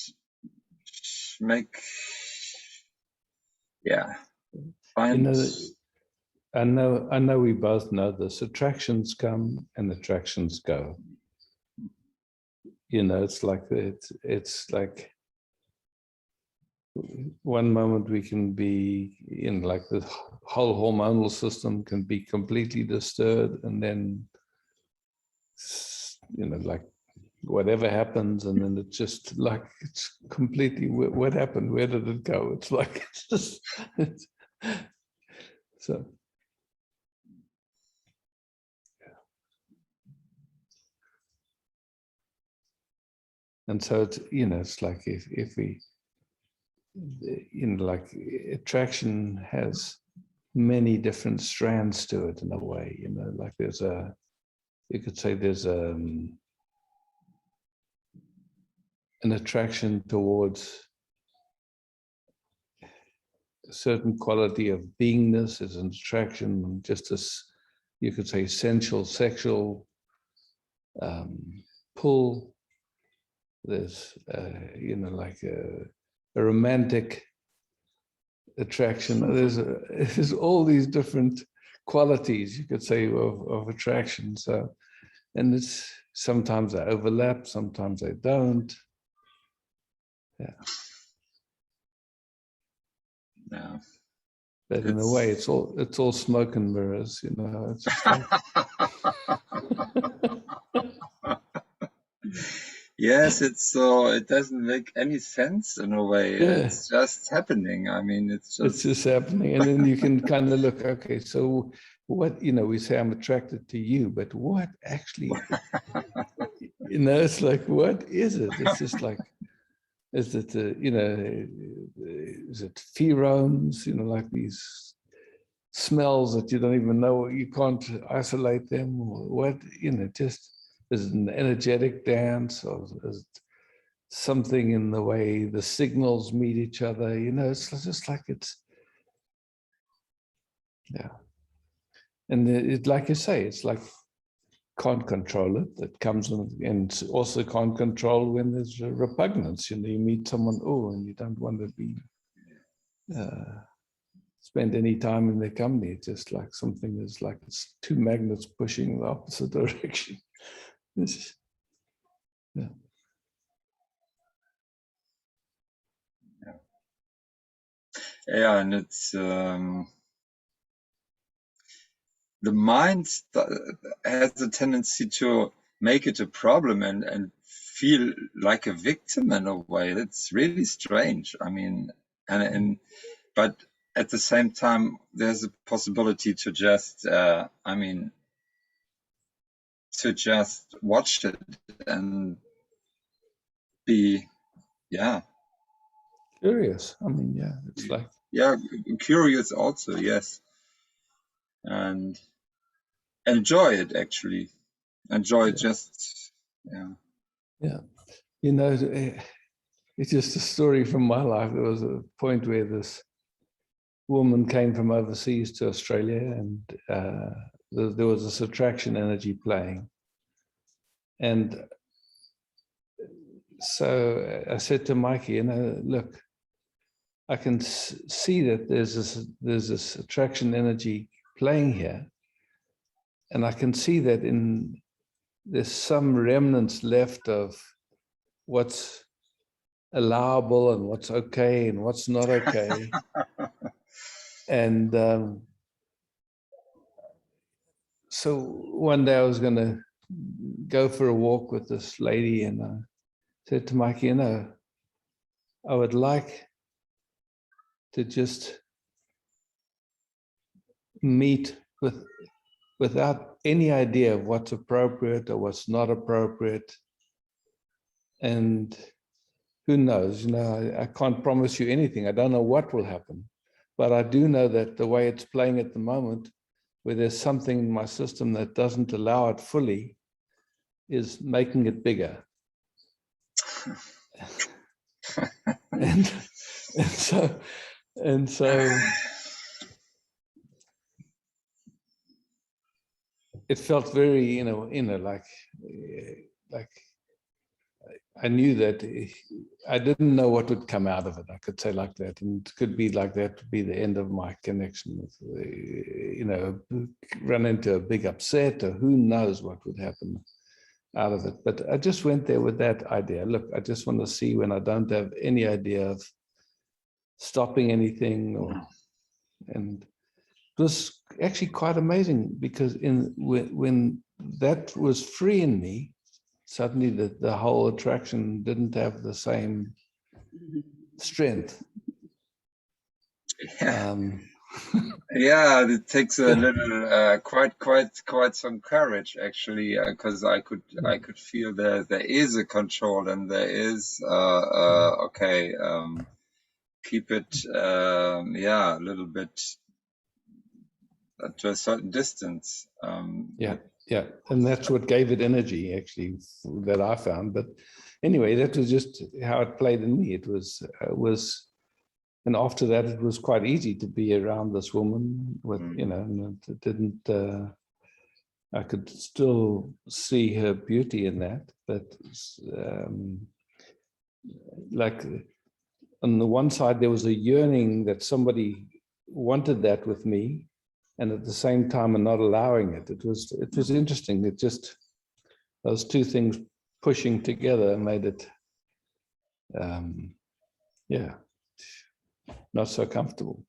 make. Yeah, find. I know we both know this. Attractions come and attractions go. It's like it's like one moment we can be in, like, the whole hormonal system can be completely disturbed, and then like whatever happens, and then it's just like it's completely, what happened, where did it go? It's like so. And so it's, it's like if we, like, attraction has many different strands to it in a way, like you could say there's an attraction towards a certain quality of beingness, is an attraction, just as you could say sensual, sexual pull. There's, like a romantic attraction. There's all these different qualities, you could say, of attraction. So, and it's sometimes they overlap, sometimes they don't. Yeah. Yeah. But in a way, it's all smoke and mirrors, you know. It's just like... Yes, it's so it doesn't make any sense in a way. Yeah. It's just happening. I mean, it's just happening. And then you can kind of look, okay, so what, you know, we say I'm attracted to you, but what actually, you know, it's like, what is it? It's just like, is it, you know, is it pheromones, you know, like these smells that you don't even know, you can't isolate them, or what, you know, just is it an energetic dance, or is it something in the way the signals meet each other, you know, it's just like it's, yeah. And it, like you say, it's like, can't control it. It comes in, and also can't control when there's a repugnance, you know, you meet someone, oh, and you don't want to be, spend any time in their company. It's just like something is like, it's two magnets pushing in the opposite direction. Yeah. Yeah, and it's the mind has a tendency to make it a problem and feel like a victim in a way. It's really strange. I mean, but at the same time, there's a possibility to just, I mean, to just watch it and be, yeah. Curious. I mean, yeah, it's like. Yeah, curious also, yes. And enjoy it, actually. Enjoy it, just, yeah. Yeah. You know, it's just a story from my life. There was a point where this woman came from overseas to Australia, and there was this attraction energy playing. And so I said to Mikey, you know, look, I can see that there's this attraction energy playing here. And I can see that there's some remnants left of what's allowable and what's okay and what's not okay. And so one day I was going to go for a walk with this lady, and I said to Mikey, you know, I would like to just meet without any idea of what's appropriate or what's not appropriate. And who knows, you know, I can't promise you anything. I don't know what will happen, but I do know that the way it's playing at the moment, where there's something in my system that doesn't allow it fully, is making it bigger. and so it felt very, you know, like I knew that I didn't know what would come out of it. I could say like that, and it could be like that to be the end of my connection with, you know, run into a big upset, or who knows what would happen out of it. But I just went there with that idea. Look, I just want to see when I don't have any idea of stopping anything, and it was actually quite amazing, because when that was free in me, suddenly the whole attraction didn't have the same strength. Yeah, yeah, it takes a little, quite some courage, actually, because I could feel there is a control, and there is okay, keep it, yeah, a little bit to a certain distance. Yeah, and that's what gave it energy, actually, that I found. But anyway, that was just how it played in me. It was, and after that, it was quite easy to be around this woman with, you know, and it didn't, I could still see her beauty in that, but like on the one side, there was a yearning that somebody wanted that with me, and at the same time, and not allowing it. It was interesting. It just, those two things pushing together made it, yeah, not so comfortable.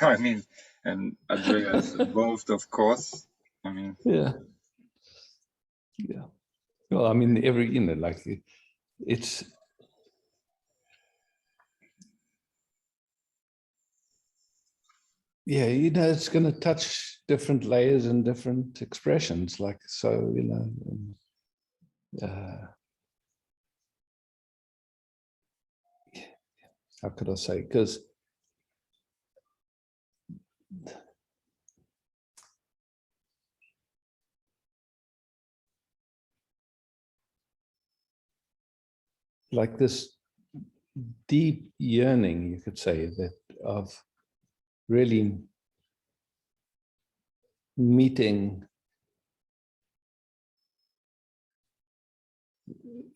I mean, and Andreas involved, of course. I mean, yeah. Well, I mean, like it's. Yeah, it's going to touch different layers and different expressions. Like, so, how could I say? Because like this deep yearning, you could say, that of really meeting,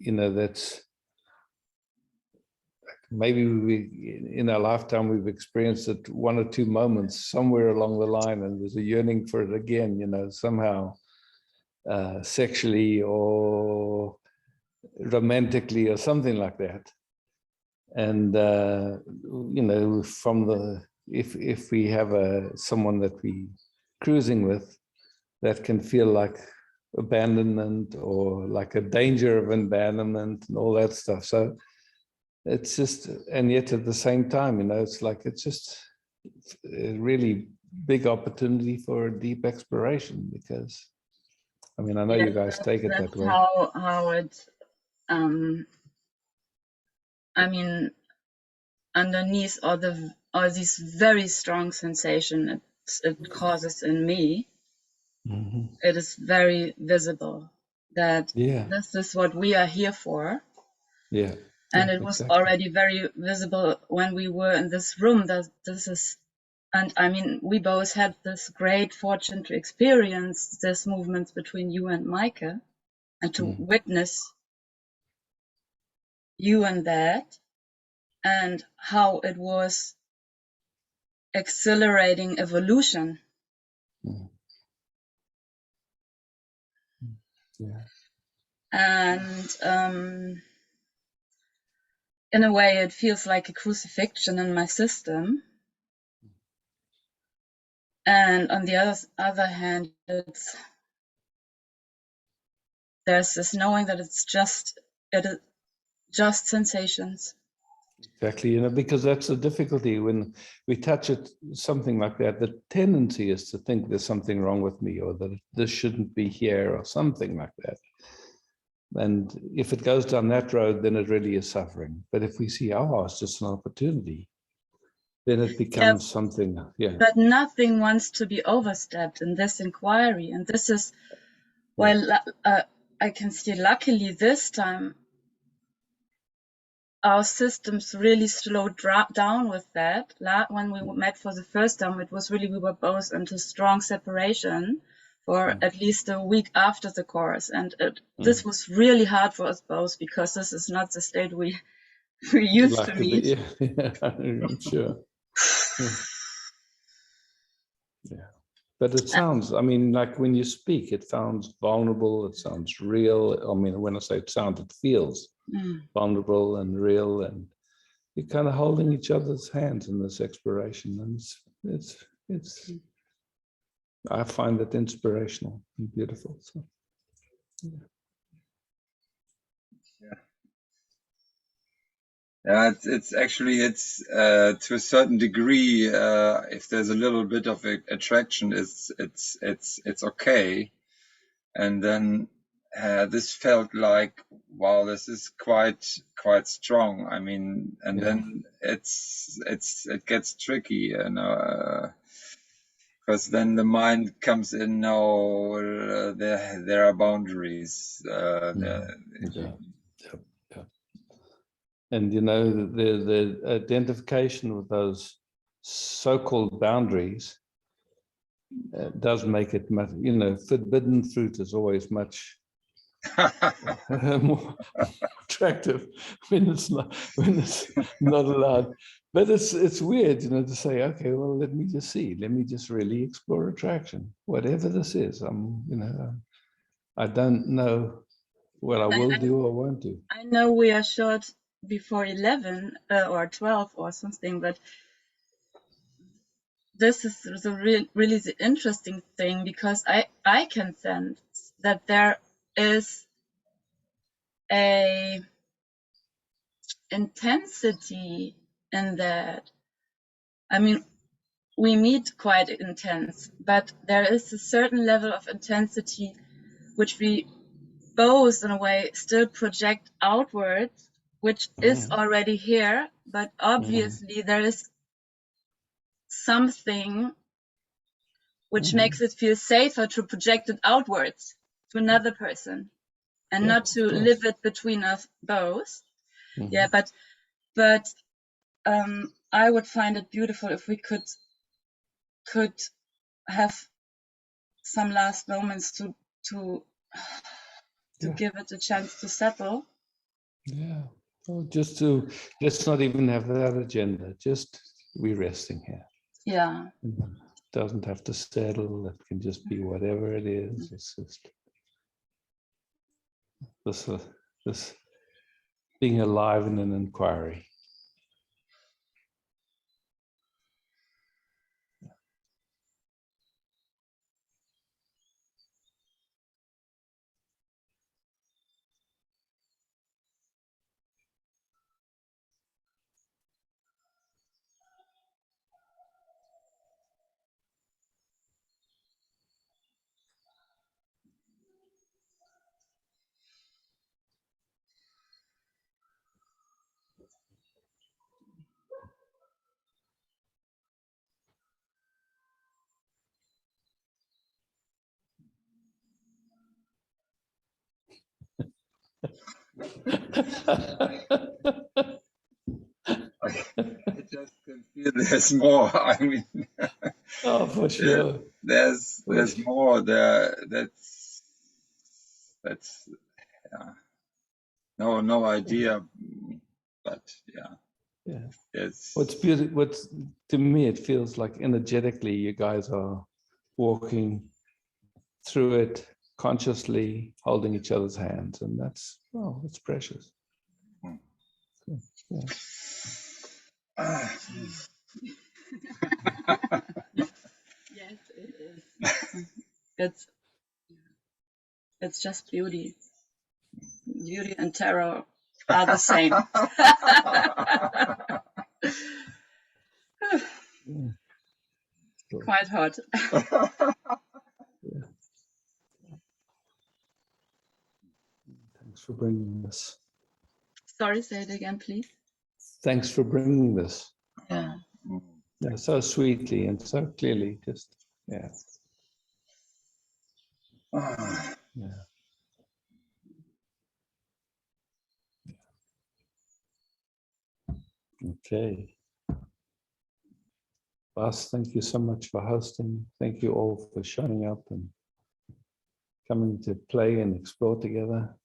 that's maybe in our lifetime we've experienced it one or two moments somewhere along the line, and there's a yearning for it again, somehow sexually or romantically or something like that. And from the if we have someone that we cruising with, that can feel like abandonment or like a danger of abandonment and all that stuff. So it's just, and yet at the same time, it's like, it's just a really big opportunity for a deep exploration, because I mean, I know you guys take it that way. How it, I mean, underneath all these very strong sensations it causes in me, it is very visible that this is what we are here for. Yeah. And it was already very visible when we were in this room that this is, and I mean, we both had this great fortune to experience this movements between you and Maike, and to witness you and that, and how it was accelerating evolution. Yeah. And in a way, it feels like a crucifixion in my system. And on the other hand, there's this knowing that it is just sensations. Exactly, because that's the difficulty when we touch it, something like that. The tendency is to think there's something wrong with me, or that this shouldn't be here, or something like that. And if it goes down that road, then it really is suffering. But if we see, it's just an opportunity, then it becomes something. Yeah. But nothing wants to be overstepped in this inquiry, and this is why I can see. Luckily, this time our systems really slowed down with that. When we met for the first time, it was really, we were both into strong separation for at least a week after the course. And this was really hard for us both, because this is not the state we used to meet. Yeah, I'm sure. Yeah. But it sounds, I mean, like when you speak, it sounds vulnerable, it sounds real. I mean, when I say it sounds, it feels vulnerable and real, and you're kind of holding each other's hands in this exploration. And it's I find it inspirational and beautiful. So, yeah, it's actually, to a certain degree, if there's a little bit of attraction, it's okay. And then this felt like, wow, this is quite strong. I mean, and then it gets tricky, because then the mind comes in. No, there are boundaries. And the identification with those so-called boundaries does make it much, forbidden fruit is always much more attractive when it's not allowed. But it's weird, to say, okay, well, let me just see, let me just really explore attraction, whatever this is. I don't know what I will do or won't do. I know we are short before 11 or 12 or something, but this is really the interesting thing, because I can sense that there is a intensity in that. I mean, we meet quite intense, but there is a certain level of intensity which we both, in a way, still project outwards, which is already here, but obviously there is something which makes it feel safer to project it outwards to another person and not to live it between us both. Yeah, but I would find it beautiful if we could have some last moments to give it a chance to settle. Yeah. Oh, just to, let's not even have that agenda. Just we resting here. Yeah. It doesn't have to settle. It can just be whatever it is. It's just this being alive in an inquiry. I just can feel there's more. I mean, Oh, for sure. There's more there. That's yeah. No idea, but yeah. Yeah. It's What's beautiful, to me, it feels like energetically you guys are walking through it consciously, holding each other's hands, and that's, oh, it's precious. Yeah. Yes, it is. It's just beauty. Beauty and terror are the same. Quite hot. Yeah. Thanks for bringing this. Sorry, say it again, please. Thanks for bringing this. Yeah. Yeah, so sweetly and so clearly. Just yeah. Yeah. Okay. Bas, thank you so much for hosting. Thank you all for showing up and coming to play and explore together.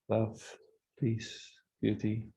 Love, peace, beauty.